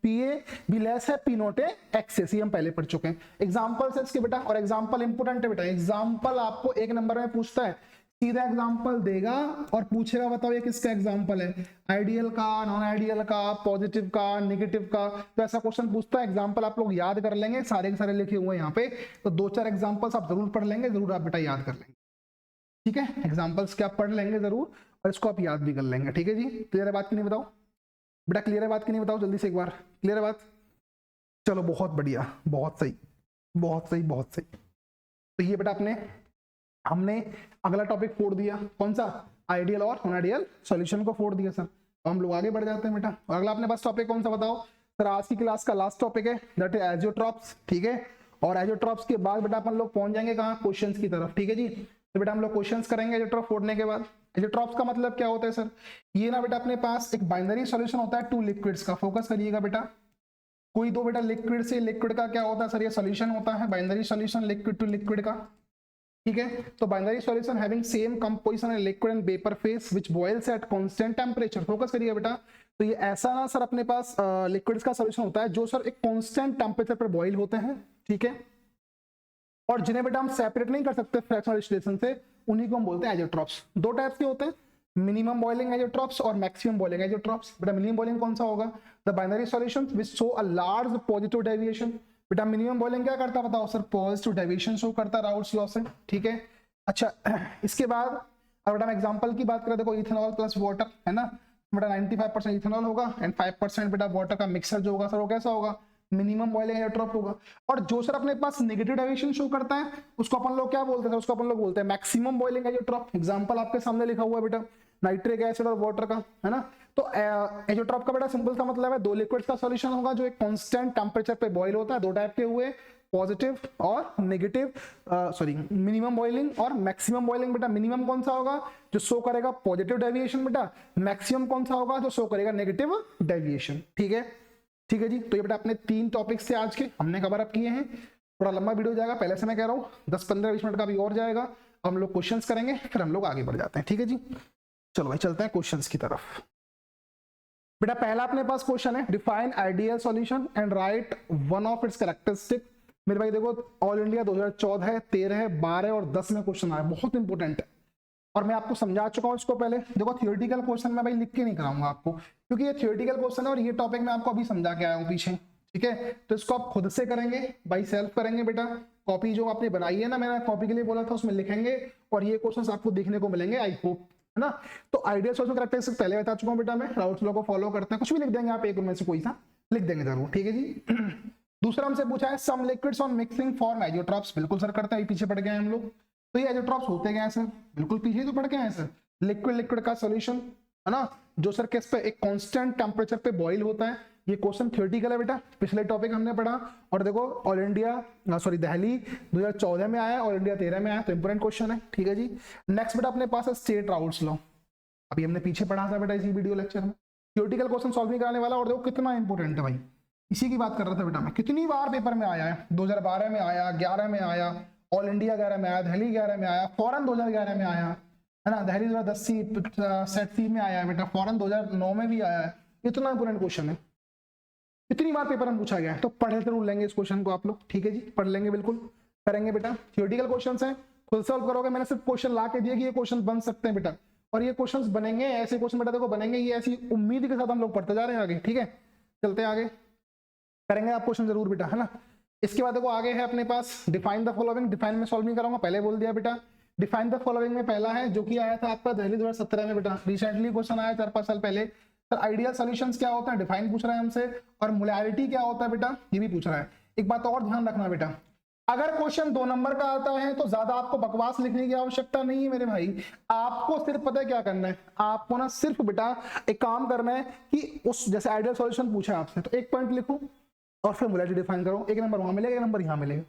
पी ए भी लेस है पी नॉट ए एक्स से। हम पहले पढ़ चुके हैं। एग्जांपल है इसके बेटा, और एग्जांपल इंपोर्टेंट है बेटा। एग्जांपल आपको 1 नंबर में पूछता है, सीधा एग्जांपल देगा और पूछेगा बताओ ये किसका एग्जांपल है, आइडियल का, नॉन आइडियल का, पॉजिटिव का, नेगेटिव का। तो ऐसा क्वेश्चन पूछता है। एग्जांपल आप लोग याद कर लेंगे, सारे के सारे लिखे हुए हैं यहाँ पे, तो 2-4 एग्जांपल्स आप जरूर पढ़ लेंगे, जरूर आप बेटा याद कर लेंगे, ठीक है। एग्जांपल्स क्या पढ़ लेंगे जरूर, और इसको आप याद भी कर लेंगे, ठीक है जी। क्लियर है बात की नहीं बताओ बेटा, क्लियर है बात की नहीं बताओ जल्दी से एक बार, क्लियर है बात। चलो बहुत बढ़िया, बहुत सही बहुत सही बहुत सही। तो ये बेटा हमने अगला टॉपिक फोड़ दिया, कौन सा, आइडियल और नॉन आइडियल सॉल्यूशन को फोड़ दिया सर। तो हम लोग आगे बढ़ जाते हैं बेटा। और अगला अपने पास टॉपिक कौन सा बताओ सर, आज की क्लास का लास्ट टॉपिक है दैट इज एजियोट्रॉप्स, ठीक है। और एजियोट्रॉप्स के बाद बेटा अपन लोग पहुंच जाएंगे कहाँ, क्वेश्चंस की तरफ, ठीक है जी। तो बेटा हम लोग क्वेश्चंस करेंगे एजियोट्रॉप फोड़ने के बाद। एजियोट्रॉप्स का मतलब क्या होता है सर, ये ना बेटा अपने पास एक बाइनरी सॉल्यूशन होता है 2 लिक्विड्स का। फोकस करिएगा बेटा, कोई 2 बेटा लिक्विड से लिक्विड का क्या होता है सर, ये सॉल्यूशन होता है binary solution liquid to liquid का, ठीक है। तो binary solution having same composition and liquid and vapour phase which boils at constant temperature. Focus करिएगा बेटा, तो ये ऐसा ना सर अपने पास लिक्विड्स का सॉल्यूशन होता है जो सर एक कांस्टेंट टेंपरेचर पर बॉइल होते हैं, ठीक है। और जिन्हें बेटा हम सेपरेट नहीं कर सकते फ्रैक्शनल डिस्टिलेशन से, उन्हीं को हम बोलते हैं एजियोट्रॉप्स। 2 टाइप्स के होते हैं, मिनिमम बॉइलिंग एजियोट्रॉप्स और मैक्सिमम बॉइलिंग एजियोट्रॉप्स। बेटा मिनिमम बॉइलिंग कौन सा होगा, the binary solutions which show a large positive deviation. बेटा मिनिमम बॉइलिंग क्या करता है बताओ सर, पॉजिटिव डेविएशन शो करता है राउट्स लॉ से, ठीक है। अच्छा इसके बाद अब बेटा हम एग्जांपल की बात करें, देखो इथेनॉल प्लस वाटर, है ना बेटा, 95% इथेनॉल होगा एंड 5% बेटा वाटर का मिक्सचर जो होगा सर वो कैसा होगा, मिनिमम बॉइलिंग एजियोट्रॉप होगा। और जो सर अपने पास नेगेटिव डेविएशन शो करता है उसको अपन लोग क्या बोलते हैं, उसको अपन लोग बोलते हैं मैक्सिमम बॉइलिंग एजियोट्रॉप। एग्जांपल आपके सामने लिखा हुआ है बेटा, नाइट्रिक एसिड और वाटर का, है ना। तो एजियोट्रॉप का बेटा सिंपल सा मतलब है 2 लिक्विड्स का सॉल्यूशन होगा जो एक कांस्टेंट टेंपरेचर पे बॉइल होता है। 2 टाइप के हुए, पॉजिटिव और नेगेटिव, मिनिमम बॉइलिंग और मैक्सिमम बॉइलिंग। बेटा मिनिमम कौन सा होगा, जो शो करेगा पॉजिटिव डेविएशन बेटा, मैक्सिमम कौन सा होगा जो शो करेगा नेगेटिव डेविएशन, ठीक है। ठीक है जी। तो ये बेटा अपने 3 टॉपिक्स थे आज के, हमने कवर अप किए हैं। थोड़ा लंबा वीडियो जाएगा, पहले से मैं कह रहा हूँ 10-15-20 मिनट का भी और जाएगा। अब हम लोग क्वेश्चंस करेंगे, फिर हम लोग आगे बढ़ जाते हैं। ठीक है जी, चलो भाई चलते हैं क्वेश्चंस की तरफ। बेटा पहला अपने पास क्वेश्चन है, define ideal solution and right one of its characteristic. मेरे भाई देखो, ऑल इंडिया 2014, 13, 12 और 10 में क्वेश्चन आया, बहुत इंपॉर्टेंट है और मैं आपको समझा चुका हूं इसको पहले। देखो थियोरेटिकल क्वेश्चन मैं भाई लिख के नहीं कराऊंगा आपको, क्योंकि ये थियोरेटिकल क्वेश्चन है और ये टॉपिक मैं आपको अभी समझा के आया हूं पीछे। ठीक है, तो इसको आप खुद से करेंगे, बाई सेल्फ करेंगे बेटा। कॉपी जो आपने बनाई है ना, मैंने कॉपी के लिए बोला था, उसमें लिखेंगे और ये क्वेश्चन आपको देखने को मिलेंगे, आई होप, है ना। तो आइडियल सॉल्यूशन कैरेक्टरिस्टिक पहले बता चुका हूं बेटा मैं। राउल्स लॉ को फॉलो करते हैं, कुछ भी लिख देंगे आप, एक उनमें से कोई सा लिख देंगे जरूर। ठीक है जी। दूसरा हमसे पूछा है some liquids on mixing form azeotropes. बिल्कुल सर करते हैं, पीछे पड़ गए हम लोग। तो ये एजियोट्रॉप्स होते गए हैं सर, बिल्कुल पीछे तो पड़ गए हैं सर। लिक्विड लिक्विड का सॉल्यूशन, है ना, जो सर किस पे, एक कांस्टेंट टेम्परेचर पे बॉईल होता है। ये क्वेश्चन थ्योरेटिकल है बेटा, पिछले टॉपिक हमने पढ़ा। और देखो ऑल इंडिया सॉरी दिल्ली 2014 में आया, ऑल इंडिया 13 में आया, तो इंपोर्टेंट क्वेश्चन है। ठीक है जी। नेक्स्ट बेटा अपने पास है स्टेट राउल्स लॉ। अभी हमने पीछे पढ़ा था बेटा इसी वीडियो लेक्चर में। थ्योरेटिकल क्वेश्चन सॉल्व नहीं कराने वाला, और देखो कितना इंपॉर्टेंट है भाई, इसी की बात कर रहा था बेटा मैं। कितनी बार पेपर में आया है, 2012 में आया, 11 में आया, ऑल इंडिया 11 में आया, दिल्ली 11 में आया, फॉरन 2011 में आया, है ना, दिल्ली 2010 सेट सी में आया है बेटा, फॉरन 2009 में भी आया है। इतना इंपोर्टेंट क्वेश्चन है, इतनी बार पेपर में पूछा गया है, तो पढ़े जरूर लेंगे इस क्वेश्चन को आप लोग। ठीक है जी, पढ़ लेंगे, बिल्कुल करेंगे बेटा। थ्योरेटिकल क्वेश्चंस हैं, खुद सॉल्व करोगे। मैंने सिर्फ क्वेश्चन ला के दिए कि ये क्वेश्चन बन सकते हैं बेटा, और ये क्वेश्चंस बनेंगे, ऐसे क्वेश्चन बेटा देखो बनेंगे, ये ऐसी उम्मीद के साथ हम लोग पढ़ते जा रहे हैं आगे। ठीक है, चलते हैं आगे, करेंगे आप क्वेश्चन जरूर बेटा, है ना। इसके बाद देखो आगे है अपने पास डिफाइन द फॉलोइंग। डिफाइन में सॉल्व नहीं करूंगा, पहले बोल दिया बेटा। डिफाइन द फॉलोइंग में पहला है जो कि आया था आपका दिल्ली 2017 में बेटा, रिसेंटली क्वेश्चन आया 4-5 साल पहले। सर आइडियल सॉल्यूशंस क्या होता है, डिफाइन पूछ रहा है हमसे, और मोलैरिटी क्या होता है बेटा, ये भी पूछ रहा है। एक बात और ध्यान रखना बेटा, अगर क्वेश्चन 2 नंबर का आता है तो ज्यादा आपको बकवास लिखने की आवश्यकता नहीं है मेरे भाई। आपको सिर्फ पता है क्या करना है, आपको ना सिर्फ बेटा एक काम करना है कि उस जैसे आइडियल सॉल्यूशन पूछा है आपसे, तो एक पॉइंट लिखो और फिर मोलैरिटी डिफाइन करो। एक नंबर वहां मिलेगा, एक नंबर यहाँ मिलेगा।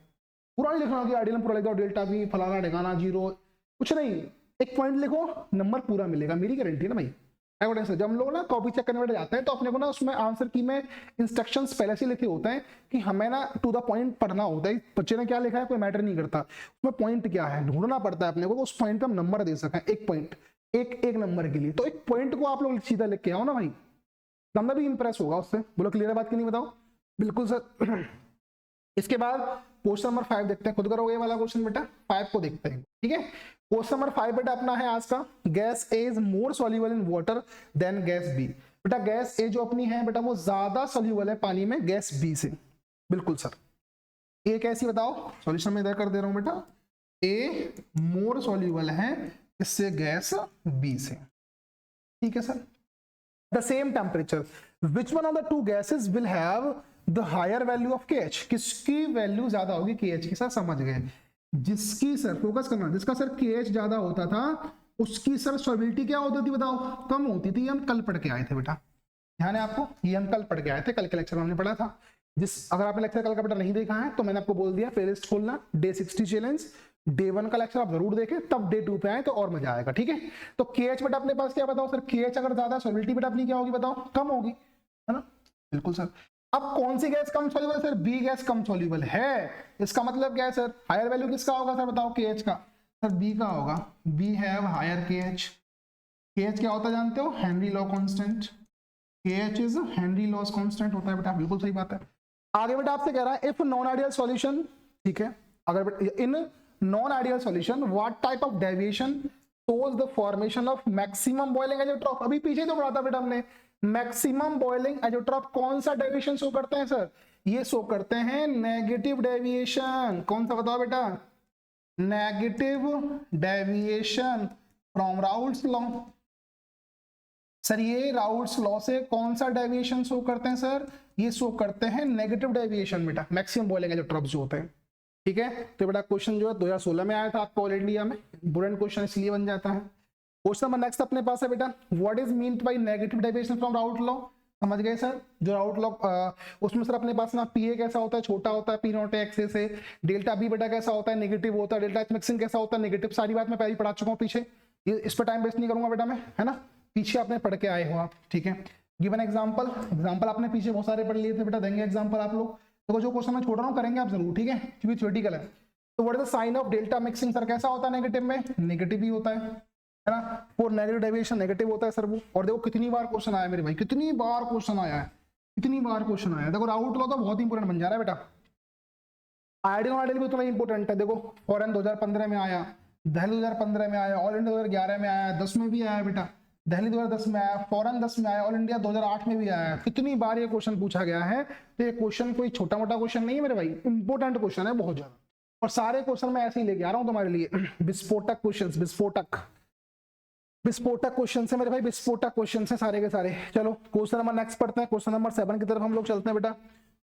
पूरा नहीं लिखना कि आइडियल पूरा लिख दो, डेल्टा भी फलाना ठिकाना 0, कुछ नहीं। एक पॉइंट लिखो, नंबर पूरा मिलेगा, मेरी गारंटी है ना भाई। एविडेंस जब हम लोग ना कॉपी चेक करने वाले जाते हैं, तो अपने को ना उसमें आंसर की में इंस्ट्रक्शंस पहले से लिखे होते हैं कि हमें ना टू द पॉइंट पढ़ना होता है। बच्चे ने क्या लिखा है कोई मैटर नहीं करता, उसमें पॉइंट क्या है ढूंढना पड़ता है अपने को, तो उस पॉइंट पे हम नंबर दे सकें। एक पॉइंट एक नंबर के लिए, तो एक पॉइंट को आप लोग सीधा लिख के आओ ना भाई, नंबर भी इंप्रेस होगा उससे। बोलो क्लियर है बात की नहीं, बताओ। बिल्कुल सर। इसके बाद क्वेश्चन नंबर 5 देखते हैं, खुद करोगे वाला क्वेश्चन बेटा, 5 को देखते हैं। ठीक है, क्वेश्चन नंबर 5 बेटा अपना है आज का, gas A is more soluble in water then gas B. बेटा गैस ए जो अपनी है बेटा, वो ज्यादा सॉल्युबल है पानी में गैस बी से। बिल्कुल सर, ए कैसी बताओ, सॉल्यूशन में इधर कर दे रहा हूं बेटा, ए मोर सॉल्युबल है इससे गैस बी से। ठीक है sir. The same temperature which one of the two gases will have the higher value of KH, किसकी वैल्यू ज्यादा होगी KH की। सर समझ गए, जिसकी सर फोकस करना, जिसका सर KH ज्यादा होता था उसकी सर सॉल्युबिलिटी क्या होती थी बताओ, कम होती थी। हम कल पढ़ के आए थे बेटा, ध्यान है आपको, ये हम कल पढ़ के आए थे, कल के लेक्चर में हमने पढ़ा था। अगर आपने लेक्चर कल का बेटा नहीं देखा है तो मैंने आपको बोल दिया प्लेलिस्ट खोलना, डे 60 चैलेंज, डे 1 का लेक्चर आप जरूर देखें, तब डे 2 पे आए तो और मजा आएगा। ठीक है, तो KH बेटा अपने पास क्या बताओ सर, KH अगर ज्यादा, सॉल्युबिलिटी बेटा अपनी क्या होगी बताओ, कम होगी, है ना। बिल्कुल सर। अब कौन सी गैस कम सॉल्युबल है सर, बी गैस कम सॉल्युबल है। इसका मतलब क्या है सर, हायर वैल्यू किसका होगा सर बताओ, KH का। सर बी का होगा, B have higher KH। KH क्या होता है जानते हो, Henry law constant. KH is Henry law's constant होता है बेटा, बिल्कुल सही बात है। आगे बेटा आपसे कह रहा है इफ नॉन आइडियल सॉल्यूशन, ठीक है, अगर in non ideal solution what type of deviation shows the formation of maximum boiling azeotrope. अभी पीछे तो पढ़ा था बेटा हमने, मैक्सिमम बॉइलिंग एजियोट्रॉप कौन सा डेविएशन शो करते हैं सर, ये शो करते हैं नेगेटिव डेविएशन। कौन सा बताओ बेटा, negative deviation from Raoult's law. Sir ये राउल्स लॉ से कौन सा डेविएशन शो करते हैं सर, ये शो करते हैं नेगेटिव डेविएशन बेटा, मैक्सिमम बॉइलिंग एजियोट्रॉप जो होते हैं। ठीक है, तो बेटा क्वेश्चन जो है 2016 में आया था आपको ऑल इंडिया में, इंपोर्टेंट क्वेश्चन इसलिए बन जाता है। क्वेश्चन नंबर नेक्स्ट अपने पास है बेटा, what is meant by negative deviation from Raoult law. समझ गए सर, जो राउल्ट लॉ उसमें सर अपने पास ना PA कैसा होता है, छोटा होता है P नॉट एक्स से, डेल्टा B बेटा कैसा होता है, नेगेटिव होता है, डेल्टा H मिक्सिंग कैसा होता है, नेगेटिव। सारी बात मैं पहले ही पढ़ा चुका हूँ पीछे, ये इस पर टाइम वेस्ट नहीं करूंगा बेटा मैं, है ना, पीछे आपने पढ़ के आए हो आप। ठीक है, गिवन एग्जांपल आपने पीछे बहुत सारे पढ़ लिए थे बेटा, देंगे एग्जांपल आप लोग। तो जो क्वेश्चन मैं छोड़ रहा हूँ करेंगे आप जरूर, ठीक है, क्योंकि थ्योरेटिकल है। तो what is the sign of delta mixing sir, कैसा होता है नेगेटिव में, नेगेटिव ही होता है ना। फॉर नेगेटिव डेविएशन नेगेटिव होता है सर वो। और देखो कितनी बार क्वेश्चन आया मेरे भाई, कितनी बार क्वेश्चन आया है, कितनी बार क्वेश्चन आया। देखो राउट लॉ तो बहुत इंपॉर्टेंट बन जा रहा है बेटा, आइडियल आइडियल भी उतना इंपॉर्टेंट है। देखो फॉरेन 2015 में आया, दिल्ली 2015 में आया, ऑल इंडिया 2011 में आया, 10 में भी आया बेटा, दिल्ली 2010 में आया, फॉरेन 10 में आया, ऑल इंडिया 2008 में भी आया। कितनी बार ये क्वेश्चन पूछा गया है। तो ये क्वेश्चन कोई छोटा मोटा क्वेश्चन नहीं है मेरे भाई, इंपॉर्टेंट क्वेश्चन है बहुत ज्यादा। और सारे क्वेश्चन मैं ऐसे ही लेके आ रहा हूँ तुम्हारे लिए, विस्फोटक क्वेश्चन, विस्फोटक क्वेश्चन है मेरे भाई, विस्फोटक क्वेश्चन है सारे के सारे। चलो क्वेश्चन नंबर नेक्स्ट पढ़ते हैं, क्वेश्चन नंबर 7 की तरफ हम लोग चलते हैं बेटा।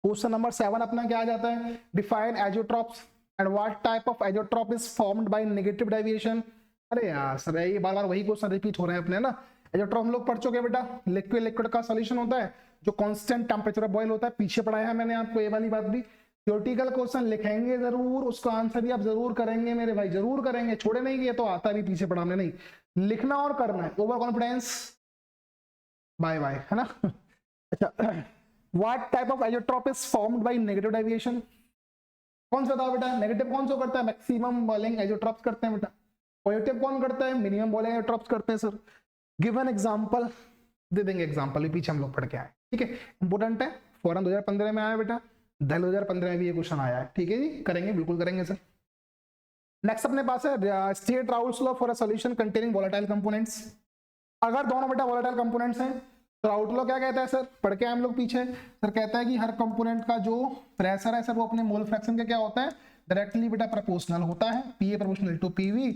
क्वेश्चन नंबर 7 अपना क्या आ जाता है, define azeotropes and what type of azeotrope is formed by negative deviation. अरे यार सर ये बार बार वही क्वेश्चन रिपीट हो रहे हैं अपने ना। एजोट्रॉप हम लोग पढ़ चुके हैं बेटा, लिक्विड लिक्विड का सॉल्यूशन होता है जो कांस्टेंट टेंपरेचर बॉयल होता है, पीछे पढ़ाया है मैंने आपको ये वाली बात भी। थ्योरेटिकल क्वेश्चन लिखेंगे जरूर, उसका आंसर भी आप जरूर करेंगे मेरे भाई, जरूर करेंगे, छोड़े नहीं कि ये तो आता भी पीछे पढ़ा हमने, नहीं लिखना और करना है। ओवर कॉन्फिडेंस बाय बाय, है ना। अच्छा, what type of azeotrope is formed by negative deviation, कौन सा था बेटा, नेगेटिव कौन सा करता है, मैक्सिमम बॉइलिंग एजोट्रॉप्स करते हैं बेटा, पॉजिटिव कौन करता है, मिनिमम बॉइलिंग एजोट्रॉप्स करते हैं सर। गिवन एग्जांपल दे देंगे, एग्जांपल भी पीछे हम लोग पढ़ के आए, ठीक है, इंपोर्टेंट है। फॉरन 2015 में आया बेटा, दिल्ली 2015 में भी ये क्वेश्चन आया है, ठीक है जी, करेंगे बिल्कुल करेंगे सर। नेक्स्ट अपने पास है state Raoult's law for a solution containing volatile components. अगर दोनों बेटा वोलेटाइल कंपोनेंट्स हैं तो राउल्ट लॉ क्या कहता है सर, पढ़ के हम लोग पीछे, सर कहता है कि हर कंपोनेंट का जो प्रेशर है सर वो अपने मोल फ्रैक्शन का क्या होता है, डायरेक्टली बेटा प्रोपोर्शनल होता है, PA proportional to PV,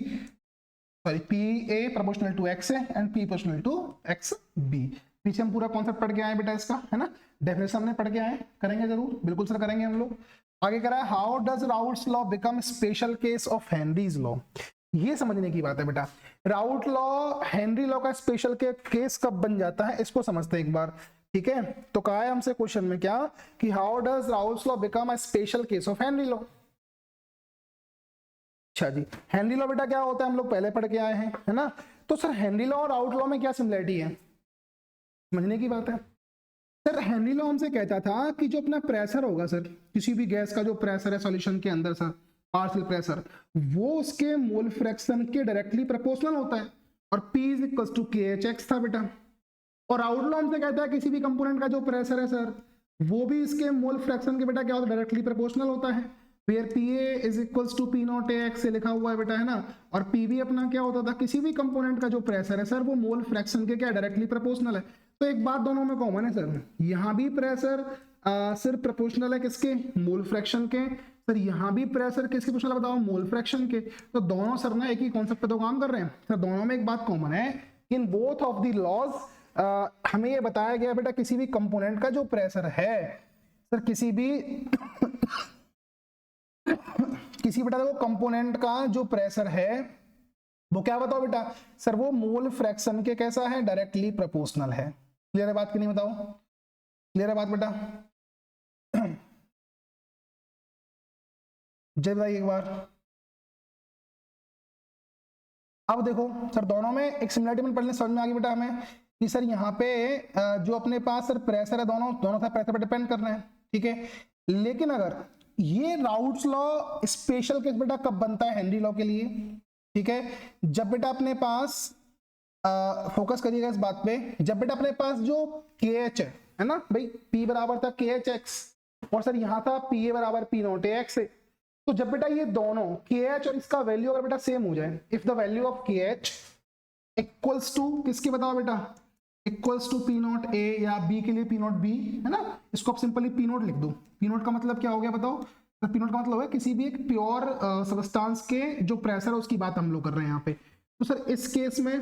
sorry PA proportional to X A and P proportional to X B. पीछे हम पूरा कॉन्सेप्ट पढ़ के आए बेटा इसका, है ना, डेफिनेशन हमने पढ़ के आए, करेंगे जरूर बिल्कुल सर करेंगे हम लोग। आगे करा है how does Raoult's law become special case of Henry's law. ये समझने की बात है बेटा, राउल्ट लॉ हेनरी लॉ का स्पेशल केस कब बन जाता है इसको समझते हैं एक बार, ठीक है। तो कहा है हमसे क्वेश्चन में क्या कि how does Raoult's law become a special case of Henry law. अच्छा जी, हेनरी लॉ बेटा क्या होता है हम लोग पहले पढ़ के आए हैं, है ना। तो सर हेनरी लॉ और राउल्ट लॉ में क्या सिमिलरिटी है, समझने की बात है। सर हेनरी लॉ हमसे कहता था कि जो अपना प्रेशर होगा सर, किसी भी गैस का जो प्रेशर है सॉल्यूशन के अंदर सर, पार्शियल प्रेशर, वो उसके मोल फ्रैक्शन के डायरेक्टली प्रोपोर्शनल होता है, और P is equal to KHX था बेटा। और राउल्ट लॉ हमसे कहता है किसी भी कंपोनेंट का जो प्रेशर है सर वो भी इसके मोल फ्रैक्शन के बेटा क्या होता है, डायरेक्टली प्रोपोर्शनल होता है। फिर PA is equals to P not AX से लिखा हुआ है बेटा, है ना। और PB अपना क्या होता था, किसी भी कंपोनेंट का जो प्रेशर है सर वो मोल फ्रैक्शन के क्या डायरेक्टली प्रोपोर्शनल है। तो एक बात दोनों में कॉमन है सर, यहाँ भी प्रेशर सिर्फ प्रोपोर्शनल है किसके, मोल फ्रैक्शन के। सर यहाँ भी प्रेशर किसके प्रोपोर्शनल है बताओ, मोल फ्रैक्शन के। तो दोनों सर ना एक ही कॉन्सेप्ट पे तो काम कर रहे हैं सर, दोनों में एक बात कॉमन है, in both of the laws हमें ये बताया गया बेटा किसी भी कंपोनेंट का जो प्रेशर है सर, किसी बेटा देखो कंपोनेंट का जो प्रेशर है वो क्या बताओ बेटा सर, वो मोल फ्रैक्शन के कैसा है, डायरेक्टली प्रोपोर्शनल है। क्लियर है बात कि नहीं बताओ, क्लियर है बात बेटा, जय भाई एक बार। अब देखो सर दोनों में एक सिमिलरिटी में पढ़ने समझ में आ गई बेटा हमें कि सर यहाँ पे जो अपने पास सर प्रेशर है दोनों सर प्रेशर पर डिपेंड कर रहे हैं, ठीक है। लेकिन अगर ये राउल्ट्स लॉ स्पेशल केस बेटा कब बनता है हेनरी लॉ के लिए, ठीक है, जब बेटा अपने पास फोकस करिएगा इस बात पे, जब बेटा अपने पास जो KH है ना भाई, P बराबर था KHX और सर यहाँ था PA बराबर P नॉट AX, तो जब बेटा ये दोनों KH और इसका वैल्यू अगर बेटा सेम हो जाए, if the value of KH equals to किसके बताओ बेटा, equals to P not A या B के लिए P नॉट B, है ना, इसको आप सिंपली P नॉट लिख दो। P नॉट का मतलब क्या हो गया बताओ, तो P नॉट का मतलब है किसी भी एक प्योर सबस्टांस के जो प्रेशर है उसकी बात हम लोग कर रहे हैं यहाँ पे। तो सर इस केस में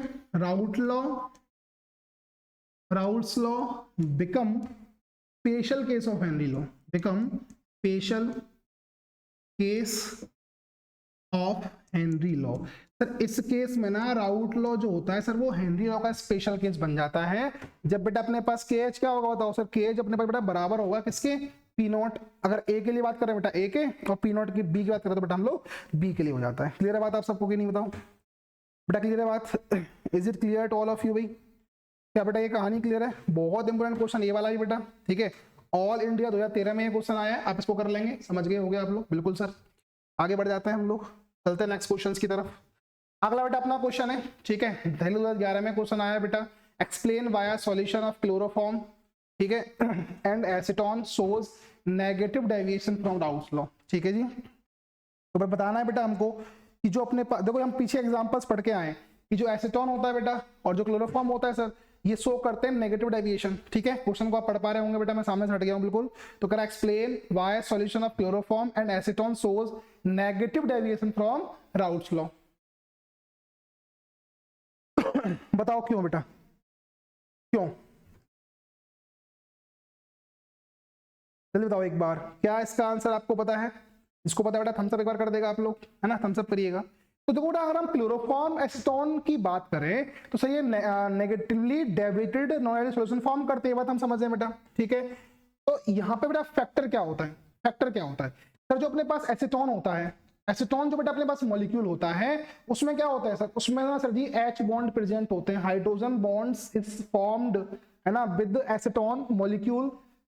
Raoult's law become special case of Henry law, become special case of Henry law. Sir इस केस में ना राउल्ट लॉ जो होता है सर वो हेनरी लॉ का स्पेशल केस बन जाता है, जब बेटा अपने पास KH क्या होगा बताओ सर, KH अपने पास बेटा बराबर होगा किसके, P नॉट, अगर A के लिए बात करें बेटा A के, और P नॉट की B की बात करें तो बेटा हम लोग B के लिए हो जाता है। क्लियर है बात आप सबको कि नहीं बताओ बेटा, क्लियर है बात, is it clear to all of you भाई, क्या बेटा ये कहानी क्लियर है? बहुत इंपॉर्टेंट क्वेश्चन ये वाला भी बेटा, ठीक है। ऑल इंडिया 2013 में ये क्वेश्चन आया है, आप इसको कर लेंगे, समझ गए हो गया आप लोग? बिल्कुल सर। आगे बढ़ जाते हैं हम लोग, चलते हैं नेक्स्ट क्वेश्चन की तरफ। अगला बेटा अपना क्वेश्चन है, ठीक है, दिल्ली 2011 में क्वेश्चन आया बेटा, explain via solution of chloroform, ठीक है, and acetone shows negative deviation from Raoult's law, ठीक है जी। तो भाई बताना है बेटा हमको कि जो अपने देखो हम पीछे एग्जांपल्स पढ़ के आए कि जो एसीटोन होता है बेटा और जो क्लोरोफॉर्म होता है सर, ये शो करते हैं नेगेटिव डेविएशन, ठीक है। क्वेश्चन को आप पढ़ पा रहे होंगे बेटा, मैं सामने से हट गया हूं बिल्कुल। तो करा explain why solution of chloroform and acetone shows negative deviation from Raoult's law. बताओ क्यों बेटा, क्यों? जल्दी बताओ एक बार, क्या इसका आंसर आपको पता है? इसको पता है बेटा थम्स अप एक बार कर देगा आप लोग, है ना, थम्स अप करिएगा। तो देखो बेटा अगर हम क्लोरोफॉर्म एसीटोन की बात करें तो सही है negatively deviated non ideal solution form करते हैं, बात हम समझ रहे हैं बेटा, ठीक है। तो यहाँ पे बेटा फैक्टर क्या होता है? फैक्टर क्या होता है सर? जो अपने पास एसीटोन होता है, एसीटोन जो बेटा अपने पास मॉलिक्यूल होता है, उसमें क्या होता है सर? उसमें ना सर जी H बॉन्ड प्रेजेंट होते हैं, हाइड्रोजन बॉन्ड्स इज फॉर्म्ड, है ना, विद एसीटोन मॉलिक्यूल,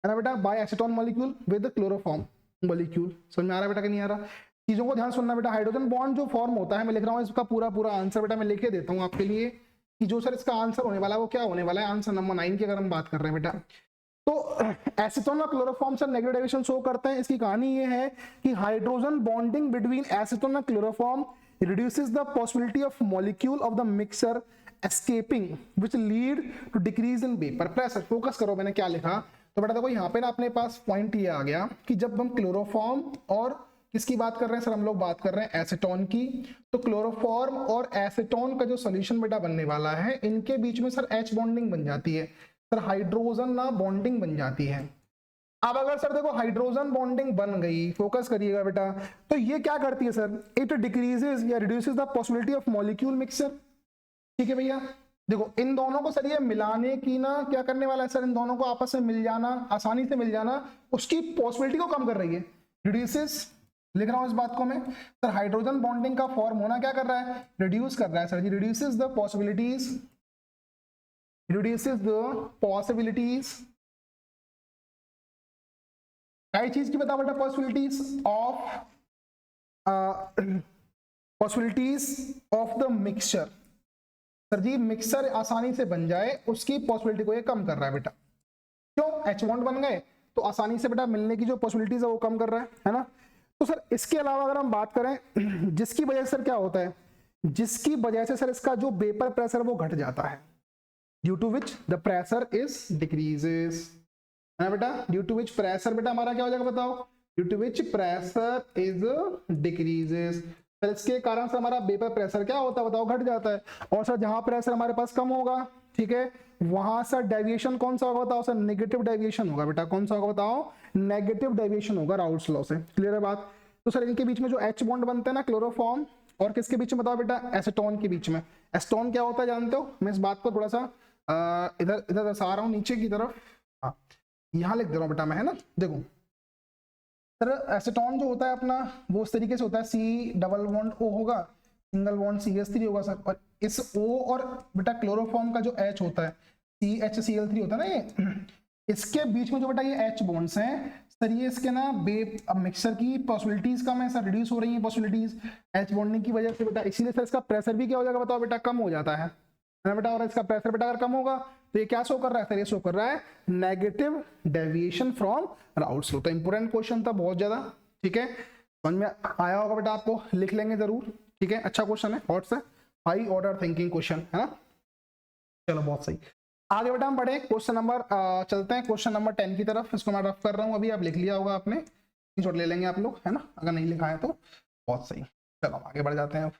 है ना बेटा, by acetone molecule with chloroform molecule. समझ में आ रहा है बेटा कि नहीं आ रहा? चीजों को ध्यान सुनना बेटा। हाइड्रोजन बॉन्ड जो फॉर्म होता है, मैं लिख रहा हूँ इसका पूरा पूरा आंसर बेटा, मैं लिखे देता हूँ आपके लिए कि जो सर इसका आंसर होने वाला है वो क्या होने वाला है, आंसर नंबर 9 की अगर हम बात कर रहे हैं बेटा। तो एसीटोन और chloroform sir negative deviation show करते हैं। इसकी कहानी ये है कि हाइड्रोजन बॉन्डिंग बिटवीन एसीटोन और chloroform reduces the possibility of molecule of the mixture escaping which lead to decrease in vapor pressure। Focus करो मैंने क्या लिखा। तो बेटा देखो यहाँ पे ना अपने पास पॉइंट ये आ गया कि जब हम क्लोरोफॉर्म और किसकी बात कर रहे हैं सर? हम लोग बात कर रहे हैं एसीटोन की। तो क्लोरोफॉर्म और एसीटोन का जो सोल्यूशन बेटा बनने वाला है, इनके बीच में सर H बॉन्डिंग बन जाती है सर, हाइड्रोजन ना बॉन्डिंग बन जाती है। अब अगर सर देखो हाइड्रोजन बॉन्डिंग बन गई, फोकस करिएगा बेटा, तो ये क्या करती है सर? इट डिक्रीजेस या reduces the possibility of molecule mixture, ठीक है भैया। देखो इन दोनों को सर ये मिलाने की ना क्या करने वाला है सर? इन दोनों को आपस में मिल जाना, आसानी से मिल जाना, उसकी पॉसिबिलिटी को कम कर रही है, रिड्यूसेस। लिख रहा हूं इस बात को मैं सर, हाइड्रोजन बॉन्डिंग का फॉर्म होना क्या कर रहा है? रिड्यूस कर रहा है सर जी, reduces the possibilities, reduces the possibilities कई चीज की बताओ बेटा? Possibilities of the mixture. Sir जी मिक्सचर आसानी से बन जाए, उसकी पॉसिबिलिटी को ये कम कर रहा है बेटा। क्यों? H बॉन्ड बन गए तो आसानी से बेटा मिलने की जो पॉसिबिलिटीज है वो कम कर रहा है ना। तो सर इसके अलावा अगर हम बात करें जिसकी वजह से सर क्या होता है, जिसकी वजह से सर इसका जो वेपर प्रेशर वो घट जाता है, due to which the pressure is decreases, है ना बेटा। ड्यू टू विच प्रेशर बेटा हमारा क्या हो जाएगा बताओ? Due to which pressure is decreases. Sir इसके कारण से हमारा वेपर प्रेशर क्या होता है बताओ? घट जाता है। और सर जहां प्रेशर हमारे पास कम होगा, ठीक है, वहां सर डेविएशन कौन सा होगा बताओ? सर नेगेटिव डेविएशन होगा बेटा। कौन सा होगा बताओ? नेगेटिव डेविएशन होगा राउल्स लॉ से। क्लियर है बात? तो सर इनके बीच में जो H बॉन्ड बनते हैं ना, क्लोरोफॉर्म और किसके बीच में बताओ बेटा? एसीटोन के बीच में। एसीटोन क्या होता है जानते हो? मैं इस बात को थोड़ा सा इधर इधर दर्शा रहा हूँ नीचे की तरफ, हाँ यहाँ लिख दे रहा हूँ बेटा मैं, है ना। देखो सर एसीटोन जो होता है अपना वो इस तरीके से होता है, C डबल बॉन्ड O होगा, सिंगल बॉन्ड CH3 होगा सर, और इस O और बेटा क्लोरोफॉर्म का जो H होता है CHCl3 होता है ना, ये इसके बीच में जो बेटा ये H बॉन्ड्स हैं सर, ये इसके ना मिक्सचर की पॉसिबिलिटीज कम है सर, रिड्यूस हो रही है पॉसिबिलिटीज H बॉन्डिंग की वजह से बेटा। इसीलिए सर इसका प्रेशर भी क्या हो जाएगा बताओ बेटा? कम हो जाता है ना बेटा। और इसका प्रेशर बेटा अगर कम होगा तो ये क्या शो कर रहा है सर? ये शो कर रहा है negative deviation from Raoult's law. तो इंपोर्टेंट क्वेश्चन था बहुत ज्यादा, ठीक है, समझ में आया होगा बेटा आपको, लिख लेंगे जरूर, ठीक है। अच्छा क्वेश्चन है, हॉट से हाई ऑर्डर थिंकिंग क्वेश्चन है ना। चलो बहुत सही, आगे बेटा हम बढ़े क्वेश्चन नंबर चलते हैं क्वेश्चन नंबर 10 की तरफ। इसको मैं रफ कर रहा हूँ अभी, आप लिख लिया होगा आपने, स्क्रीनशॉट ले लेंगे आप लोग, है ना, अगर नहीं लिखा है तो। बहुत सही, चलो आगे बढ़ जाते हैं।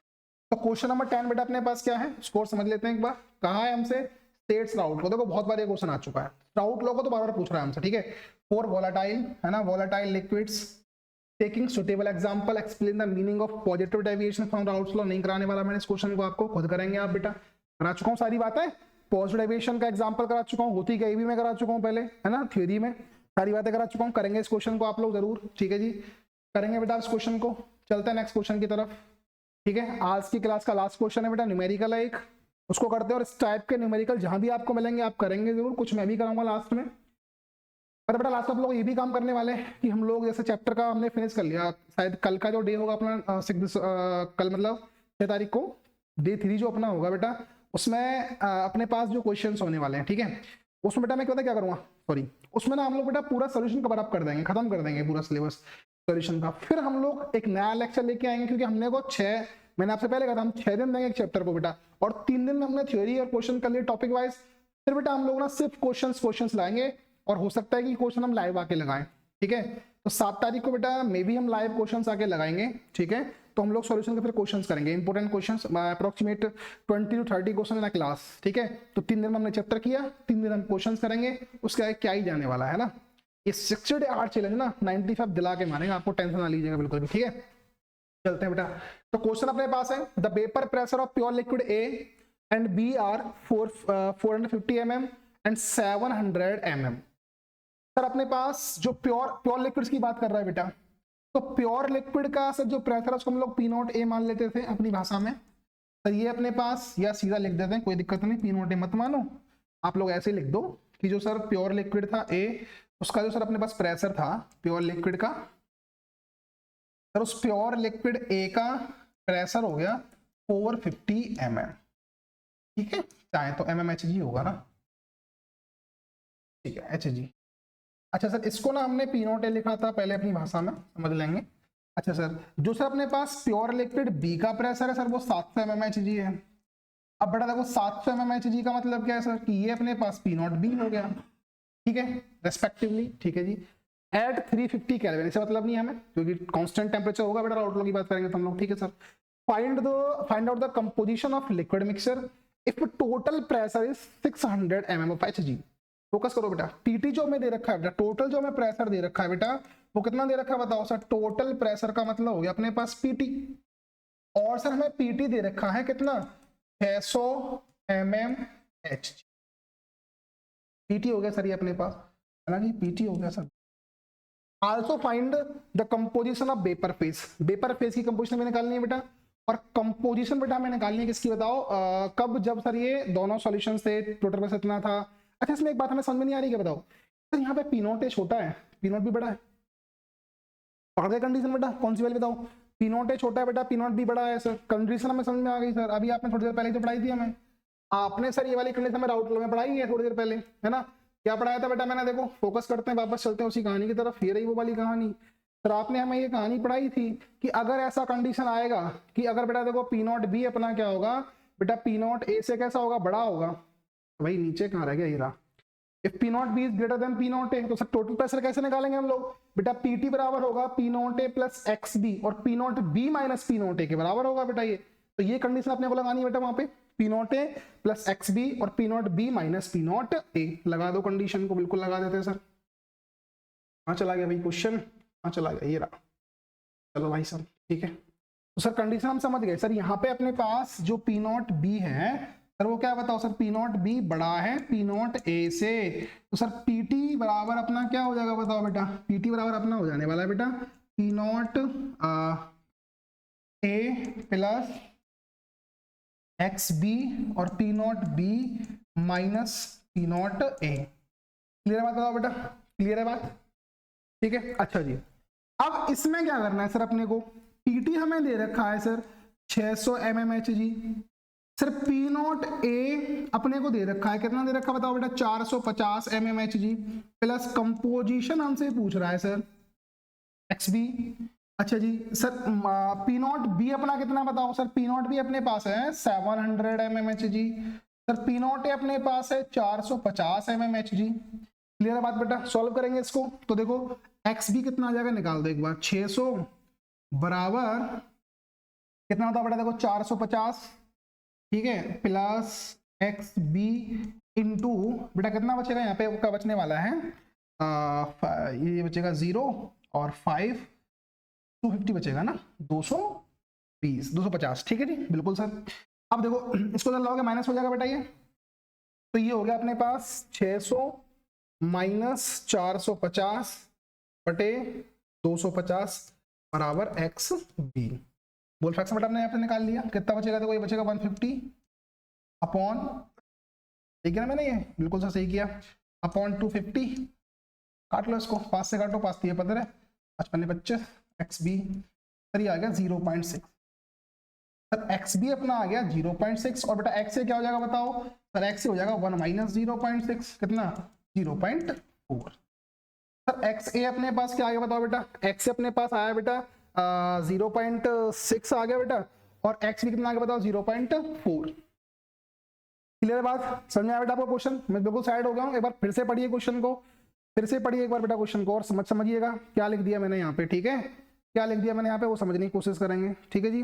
तो क्वेश्चन नंबर 10 बेटा अपने पास क्या है, स्कोर समझ लेते हैं एक बार। कहा है हमसे स्टेट्स राउट को, देखो बहुत बार ये क्वेश्चन आ चुका है, राउट लॉ को तो बार बार पूछ रहा है हमसे, ठीक है। फॉर वोलेटाइल, है ना, volatile liquids taking suitable example explain the meaning of positive deviation from routes law. नहीं कराने वाला मैंने इस क्वेश्चन को, आपको खुद करेंगे आप बेटा, करा चुका हूँ सारी बातें। पॉजिटिव डेविएशन का एग्जांपल करा चुका हूँ, होती क्या भी मैं करा चुका हूँ पहले, है ना, थ्योरी में सारी बातें करा चुका हूँ। करेंगे इस क्वेश्चन को आप लोग जरूर, ठीक है जी, करेंगे बेटा इस क्वेश्चन को। चलते हैं नेक्स्ट क्वेश्चन की तरफ, ठीक है। आज की क्लास का लास्ट क्वेश्चन है बेटा, न्यूमेरिकल है एक, उसको करते हैं। और इस टाइप के न्यूमेरिकल जहां भी आपको मिलेंगे आप करेंगे जरूर, कुछ मैं भी कराऊंगा लास्ट में। पर बेटा लास्ट में आप लोग ये भी काम करने वाले हैं कि हम लोग जैसे चैप्टर का हमने फिनिश कर लिया, शायद कल का जो डे होगा अपना कल मतलब 6 तारीख को डे 3 जो अपना होगा बेटा, उसमें अपने पास जो क्वेश्चंस होने वाले हैं, ठीक है, उसमें बेटा मैं क्या करूंगा, सॉरी, उसमें ना हम लोग बेटा पूरा सोल्यूशन कवर अप कर देंगे, खत्म कर देंगे पूरा सिलेबस सोल्यूशन का। फिर हम लोग एक नया लेक्चर लेके आएंगे, क्योंकि हमने को 6, मैंने आपसे पहले कहा था हम 6 दिन देंगे एक चैप्टर को बेटा, और 3 दिन में हमने थ्योरी और क्वेश्चन कर लिए टॉपिक वाइज। फिर बेटा हम लोग ना सिर्फ क्वेश्चन लाएंगे, और हो सकता है कि क्वेश्चन हम लाइव आके लगाएं, ठीक है। तो 7 तारीख को बेटा मे भी हम लाइव क्वेश्चंस आके लगाएंगे, ठीक है। तो हम लोग सॉल्यूशन के फिर क्वेश्चंस करेंगे, important questions, approximate 20 to 30 question in class, ठीक है। तो 3 दिन में हमने चैप्टर किया, 3 दिन हम क्वेश्चंस करेंगे, उसके आगे क्या ही जाने वाला है ना। ये 60 डे आर्ट चैलेंज ना 95 दिला के मारेंगे आपको, टेंशन ना लीजिएगा बिल्कुल भी, ठीक है। चलते हैं बेटा। तो क्वेश्चन अपने पास है, the vapour pressure of pure liquid A and B are 450 mm and 700 mm। Sir अपने पास जो प्योर लिक्विड्स की बात कर रहा है बेटा, तो प्योर लिक्विड का सर जो प्रेशर है उसको हम लोग P0 A मान लेते थे अपनी भाषा में। तो ये अपने पास, या सीधा लिख देते हैं, कोई दिक्कत नहीं, P0 A मत मानो, आप लोग ऐसे लिख दो कि जो सर प्योर लिक्विड था A, उसका जो सर अपने पास प्रेशर था प्योर लिक्विड का, सर उस प्योर लिक्विड A का प्रेशर हो गया 450 mm, ठीक है, चाहे तो mmHg होगा ना, ठीक है, Hg। अच्छा सर इसको ना हमने P0 A लिखा था पहले अपनी भाषा में, समझ लेंगे। अच्छा सर जो सर अपने पास प्योर लिक्विड B का प्रेशर है सर वो 700 mmHg है। अब बेटा देखो 700 mmHg का मतलब क्या है सर, कि ये अपने पास P0 B हो गया, ठीक है, रेस्पेक्टिवली, ठीक है जी। एट 350 केल्विन, इससे मतलब नहीं है हमें, क्योंकि कांस्टेंट टेम्परेचर होगा बेटा, आउटलॉग की बात करेंगे तो हम लोग, ठीक है sir. Find out the composition of liquid mixture if total pressure is 600 mm of Hg। Focus करो बेटा, टीटी जो हमें दे रखा है बेटा, टोटल जो हमें प्रेशर दे रखा है बेटा, वो कितना दे रखा है बताओ सर। टोटल प्रेशर का मतलब हो गया अपने पास पीटी, और सर हमें पीटी दे रखा है कितना, 600 mmHg। पीटी हो गया सर ये अपने पास, है ना जी, पीटी हो गया sir. Also find the composition of vapour phase, vapour phase की कंपोजिशन हमें निकालनी है बेटा, और कंपोजिशन बेटा हमें निकालनी है किसकी बताओ, कब, जब सर ये दोनों सॉल्यूशन थे, टोटल प्रेशर इतना था। अच्छा इसमें एक बात हमें समझ में नहीं आ रही है, बताओ तो यहाँ पे P0 A छोटा है, P0 भी बड़ा है, पकड़ गए कंडीशन बेटा, कौन सी वाली बताओ, P0 A छोटा है बेटा, P0 भी बड़ा है सर, कंडीशन हमें समझ में आ गई सर। अभी आपने थोड़ी देर पहले तो पढ़ाई थी हमें, आपने सर ये वाली कंडीशन में आउटलॉग में पढ़ाई है थोड़ी देर पहले, है ना। क्या पढ़ाया था बेटा मैंने, देखो फोकस करते हैं, वापस चलते हैं उसी कहानी की तरफ, ये रही वो वाली कहानी। सर आपने हमें ये कहानी पढ़ाई थी कि अगर ऐसा कंडीशन आएगा कि अगर बेटा देखो P0 B अपना क्या होगा बेटा, P0 A से कैसा होगा, बड़ा होगा, भाई नीचे कहाँ रह गया हीरा, if P0 B is greater than P0 A, तो सर टोटल प्रेशर कैसे निकालेंगे हम लोग बेटा, PT बराबर होगा P0 A प्लस XB, और P0 B minus P0 A के बराबर होगा बेटा ये। तो ये कंडीशन अपने को लगानी है बेटा, वहां पे P0 A प्लस XB और P0 B minus P0 A लगा दो, कंडीशन को बिल्कुल लगा देते हैं सर। कहाँ चला गया भाई क्वेश्चन, कहाँ चला गया, ये रहा, चलो भाई सर ठीक है। तो सर कंडीशन हम समझ गए सर, यहाँ पे अपने पास जो P0 B है सर वो क्या बताओ सर, P0 B बड़ा है P0 A से, तो सर PT बराबर अपना क्या हो जाएगा बताओ बेटा, PT बराबर अपना हो जाने वाला है बेटा P0 A प्लस XB और P0 B minus P0 A। Clear है बात बताओ बेटा, क्लियर है बात, ठीक है। अच्छा जी अब इसमें क्या करना है सर, अपने को PT हमें दे रखा है sir 600 mmHg, sir P0 A अपने को दे रखा है कितना दे रखा है बताओ बेटा, 450 mmHg प्लस कंपोजिशन हमसे पूछ रहा है सर XB। अच्छा जी सर P0 B अपना कितना बताओ सर, P0 B अपने पास है 700 mmHg, सर P0 A अपने पास है 450 mmHg। क्लियर है बात बेटा, सॉल्व करेंगे इसको तो देखो XB कितना आ जाएगा, निकाल दो एक बार, 600 बराबर कितना होता है बेटा देखो 450, ठीक है, प्लस XB इंटू बेटा कितना बचेगा यहाँ पे, क्या बचने वाला है, ये बचेगा 0 और 5 250 बचेगा ना, 220 250, ठीक है जी बिल्कुल सर। अब देखो इसको जब लाओगे माइनस हो जाएगा बेटा ये, तो ये हो गया अपने पास 600 माइनस 450 बटे 250 बराबर XB। बोल फ्रैक्शन बेटा हमने यहाँ पे निकाल लिया, कितना बचेगा, तो ये बचेगा 150 अपॉन, ठीक है ना, मैंने ये बिल्कुल सा सही किया, अपॉन 250, काट लो इसको, 5 से काटो, 5 3 15, 55 25, एक्स बी सर ये आ गया 0.6। सर एक्स बी अपना आ गया 0.6 और बेटा एक्स ए क्या हो जाएगा बताओ, सर एक्स ए हो जाएगा 1 माइनस 0.6 कितना 0.4। सर एक्स ए अपने पास क्या आ गया बताओ बेटा, एक्स ए अपने पास आया बेटा 0.6 आ गया बेटा, और एक्स बी कितना आ गया बताओ 0.4। क्लियर बात, समझ में आया बेटा आपको क्वेश्चन, मैं बिल्कुल साइड हो गया हूँ, एक बार फिर से पढ़िए क्वेश्चन को, फिर से पढ़िए एक बार बेटा क्वेश्चन को और समझिएगा क्या लिख दिया मैंने यहाँ पे, ठीक है, क्या लिख दिया मैंने यहाँ पे वो समझने की कोशिश करेंगे, ठीक है जी।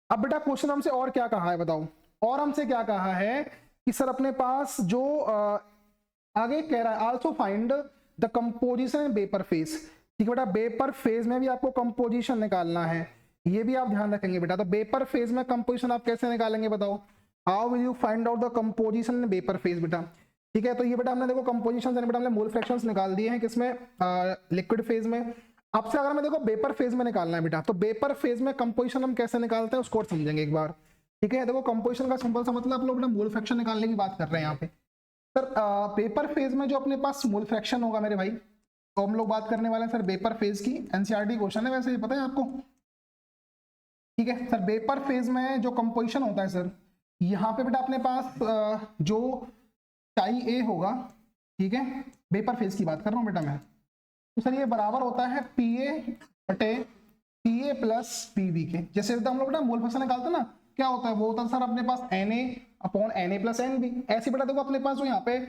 अब बेटा क्वेश्चन हमसे और क्या कहा है बताओ, और हमसे क्या कहा है कि सर अपने पास जो आगे कह रहा है also find the composition in vapour phase, ठीक है बेटा, वेपर फेज में भी आपको कंपोजिशन निकालना है, ये भी आप ध्यान रखेंगे बेटा। तो वेपर फेज में कंपोजिशन आप कैसे निकालेंगे बताओ, how will you find out the composition in vapour phase बेटा, ठीक है। तो ये बेटा हमने देखो कंपोजिशन बेटा हमने मोल फ्रैक्शंस निकाल दिए हैं किसमें, लिक्विड फेज में। आपसे अगर मैं देखो वेपर फेज में निकालना है बेटा, तो वेपर फेज में कंपोजिशन हम कैसे निकालते हैं उसको और समझेंगे एक बार, ठीक है। देखो कंपोजिशन का सिंपल सा मतलब आप लोग बेटा मोल फ्रैक्शन निकालने की बात कर रहे हैं यहाँ पे। सर पेपर फेज में जो अपने पास मोल फ्रैक्शन होगा मेरे भाई, तो हम लोग बात करने वाले हैं सर वेपर फेज की, एनसीईआरटी क्वेश्चन है वैसे, ये पता है आपको, ठीक है। सर वेपर फेज में जो कंपोजिशन होता है सर, यहाँ पे बेटा अपने पास जो टाई ए होगा, ठीक है, वेपर फेज की बात कर रहा हूँ बेटा मैं, तो सर ये बराबर होता है पी ए बटे P A plus P B के। जैसे हम लोग बेटा मोल फ्रैक्शन निकालते हैं ना, क्या होता है वो होता है सर अपने पास N A upon N A plus N B. ऐसे बेटा देखो अपने पास जो यहाँ पे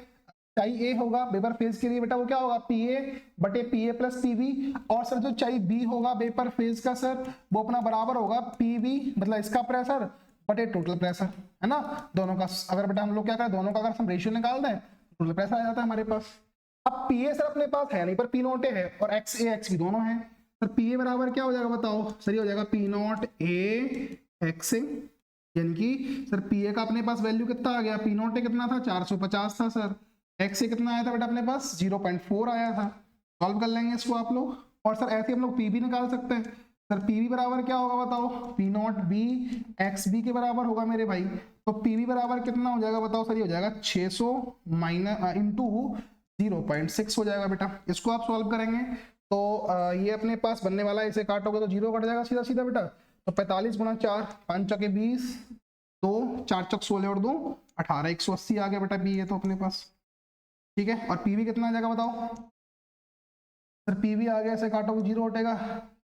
चाई ए होगा वेपर फेज के लिए बेटा वो क्या होगा पी ए बटे P A plus P B, और सर जो चाई बी होगा वेपर फेज का सर वो अपना बराबर होगा पी बी मतलब इसका प्रेशर बटे टोटल प्रेशर, है ना, दोनों का। अगर बेटा हम लोग क्या करें दोनों का अगर हम रेशियो निकाल दें टोटल प्रेशर आ जाता है हमारे पास। अब पी ए सर अपने पास है नहीं पर पी नॉट ए है, और एक्स ए एक्स बी दोनों है, सर पी ए बराबर क्या हो जाएगा बताओ, सर ये हो जाएगा पी नॉट ए एक्स ए, यानी कि सर पी ए का अपने पास वैल्यू कितना आ गया, पी नॉट ए कितना था 450 था सर, एक्स ए कितना आया था बेटा अपने पास 0.4 आया था। सॉल्व कर लेंगे इसको आप लोग, और सर ऐसे हम लोग पी बी निकाल सकते हैं, सर पी बी बराबर क्या होगा बताओ, P not B x B के बराबर होगा मेरे भाई। तो पी बी बराबर कितना हो जाएगा बताओ, सर ये हो जाएगा 600 माइनस इंटू 0.6 हो जाएगा बेटा। इसको आप सॉल्व करेंगे तो ये अपने पास बनने वाला है, इसे काटोगे तो 0 कट जाएगा सीधा सीधा बेटा। तो 45 गुणा 4, 5 चौके 20, 2 4 चौक 16 और 2 18, 180 आ गया बेटा पी ए तो अपने पास, ठीक है। और पी बी कितना आ जाएगा बताओ, सर पी बी आ गया, इसे काटोगे 0 हटेगा,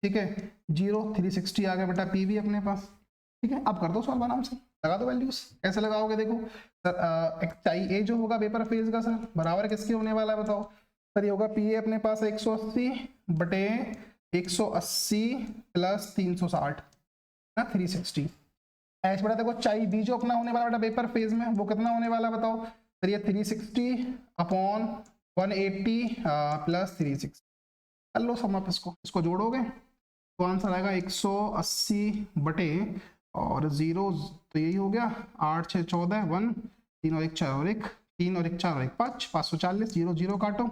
ठीक है, 0 360 आ गया बेटा पी बी अपने पास, ठीक है। अब कर दो सॉल्व आराम से, लगा दो वैल्यूज, कैसे लगाओगे देखो सर, चाई ए जो होगा वेपर फेज का सर बराबर किसके होने वाला है बताओ, सर ये होगा पी ए अपने पास 180 बटे 180 प्लस 360 ना 360। एच बेटा देखो चाई बी जो अपना होने वाला बेटा वेपर फेज में वो कितना होने वाला है बताओ, सर ये 360 अपॉन 180 प्लस 360, कर लो सम अप, इसको जोड़ोगे तो आंसर आएगा 180 बटे और 0 तो यही हो गया 8 6 14 1 3 और 1 4 और 1 3 और 1 4 और 1 5 540, 0 0 काटो,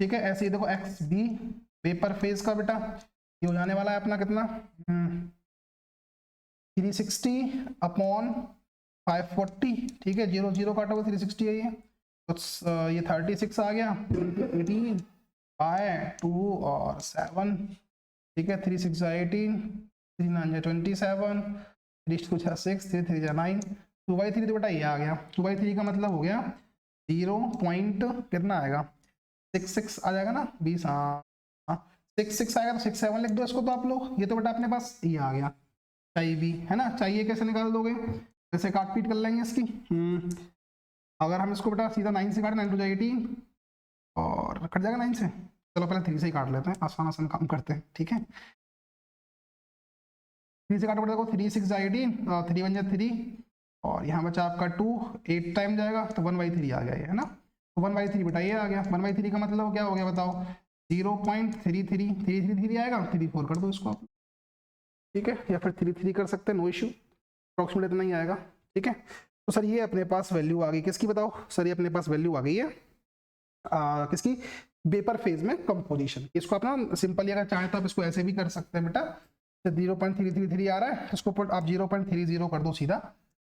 ठीक है। ऐसे ही देखो एक्स बी वेपर फेज का बेटा ये हो जाने वाला है अपना कितना 360 अपॉन 540, ठीक है, 0 0 काटोगे 360 है ये, तो ये 36 आ गया, 18 बाय 2 और 7, ठीक है, 3 6 18, 3 9 27, 3 2 6, 3 3 9, 2/3 तो बेटा ये आ गया, 2/3 का मतलब हो गया 0 पॉइंट कितना आएगा 66 आ जाएगा ना 20, हाँ 66 आएगा, तो 67 लिख दो इसको तो आप लोग। ये तो बेटा अपने पास ये आ गया चाहिए भी, है ना, चाहिए कैसे निकाल दोगे, जैसे काट पीट कर लेंगे इसकी। अगर हम इसको बेटा सीधा 9 से काटें 9 2 18 और कट जाएगा 9 से, चलो पहले 3 से ही काट लेते हैं, आसान आसान काम करते हैं, ठीक है। 3 से काटो बेटा देखो 3 6 18, 3 1 3 और यहाँ बचा आपका 2, 8 टाइम जाएगा तो 1/3 आ गया ये, है ना, तो 1/3 बेटा ये आ गया। 1/3 का मतलब क्या हो गया बताओ, 0.33 आएगा, 34 कर दो इसको आप, ठीक है, या फिर 33 कर सकते हैं, नो इश्यू, अप्रॉक्सीमेट इतना ही आएगा, ठीक है। तो सर ये अपने पास वैल्यू आ गई किसकी बताओ, सर ये अपने पास वैल्यू आ गई है किसकी, वेपर फेज में कंपोजिशन। इसको अपना सिंपली अगर चाहे तो आप इसको ऐसे भी कर सकते हैं बेटा, 0.333 आ रहा है, इसको आप 0.30 कर दो सीधा,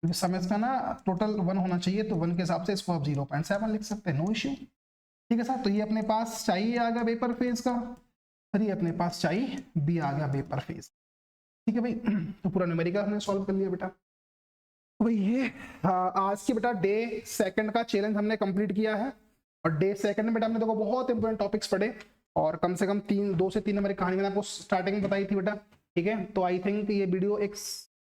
सम इसका ना टोटल 1 होना चाहिए, तो 1 के हिसाब से इसको आप 0.7 लिख सकते हैं, नो इश्यू। ठीक है सर, तो ये अपने पास चाहिए आ गया वेपर फेज का, फिर ये अपने पास चाहिए बी आ गया वेपर फेज। ठीक है भाई, तो पूरा न्यूमेरिकल हमने सॉल्व कर लिया बेटा। तो भाई ये आज की बेटा डे सेकंड का चैलेंज हमने कंप्लीट किया है। और डे सेकंड में बेटा हमने देखो बहुत इंपॉर्टेंट टॉपिक्स पढ़े, और कम से कम 2 से 3 नंबर की कहानी मैंने आपको स्टार्टिंग में बताई थी बेटा। ठीक है, तो आई थिंक ये वीडियो 1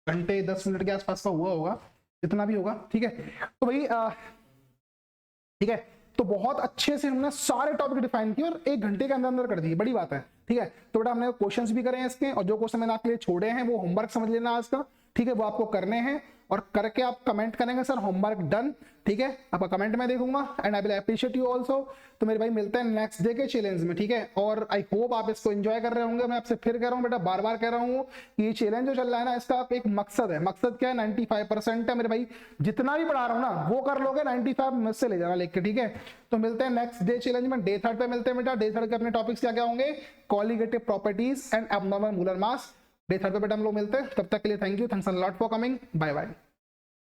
घंटे 10 मिनट के आसपास का हुआ होगा, जितना भी होगा। ठीक है, तो भाई ठीक है, तो बहुत अच्छे से हमने सारे टॉपिक डिफाइन किए और 1 घंटे के अंदर अंदर कर दिए, बड़ी बात है। ठीक है, तो बेटा हमने क्वेश्चंस भी करे हैं इसके, और जो क्वेश्चन मैंने आपके लिए छोड़े हैं वो होमवर्क समझ लेना आज का। ठीक है, वो आपको करने हैं, और करके आप कमेंट करेंगे सर होमवर्क डन। ठीक है, आपका कमेंट मैं देखूंगा, and I will appreciate you also. तो मेरे भाई मिलते हैं नेक्स्ट डे के चैलेंज में। ठीक है, और आई होप आप इसको एंजॉय कर रहे होंगे। मैं आपसे फिर कह रहा हूँ बेटा, बार बार कह रहा हूँ कि ये चैलेंज जो चल रहा है ना, इसका एक मकसद है। मकसद क्या है? 95% है मेरे भाई, जितना भी पढ़ा रहा हूँ ना वो कर लोगे, 95 मुझसे ले जाना लिख के। ठीक है, तो मिलते हैं नेक्स्ट डे चैलेंज में, डे 3 पे मिलते हैं बेटा। डे 3 के अपने टॉपिक्स क्या क्या होंगे? Colligative properties and abnormal Müller mass. Day 3 पे बेटा हम लोग मिलते हैं। तब तक के लिए thank you, thanks a lot for coming, bye bye.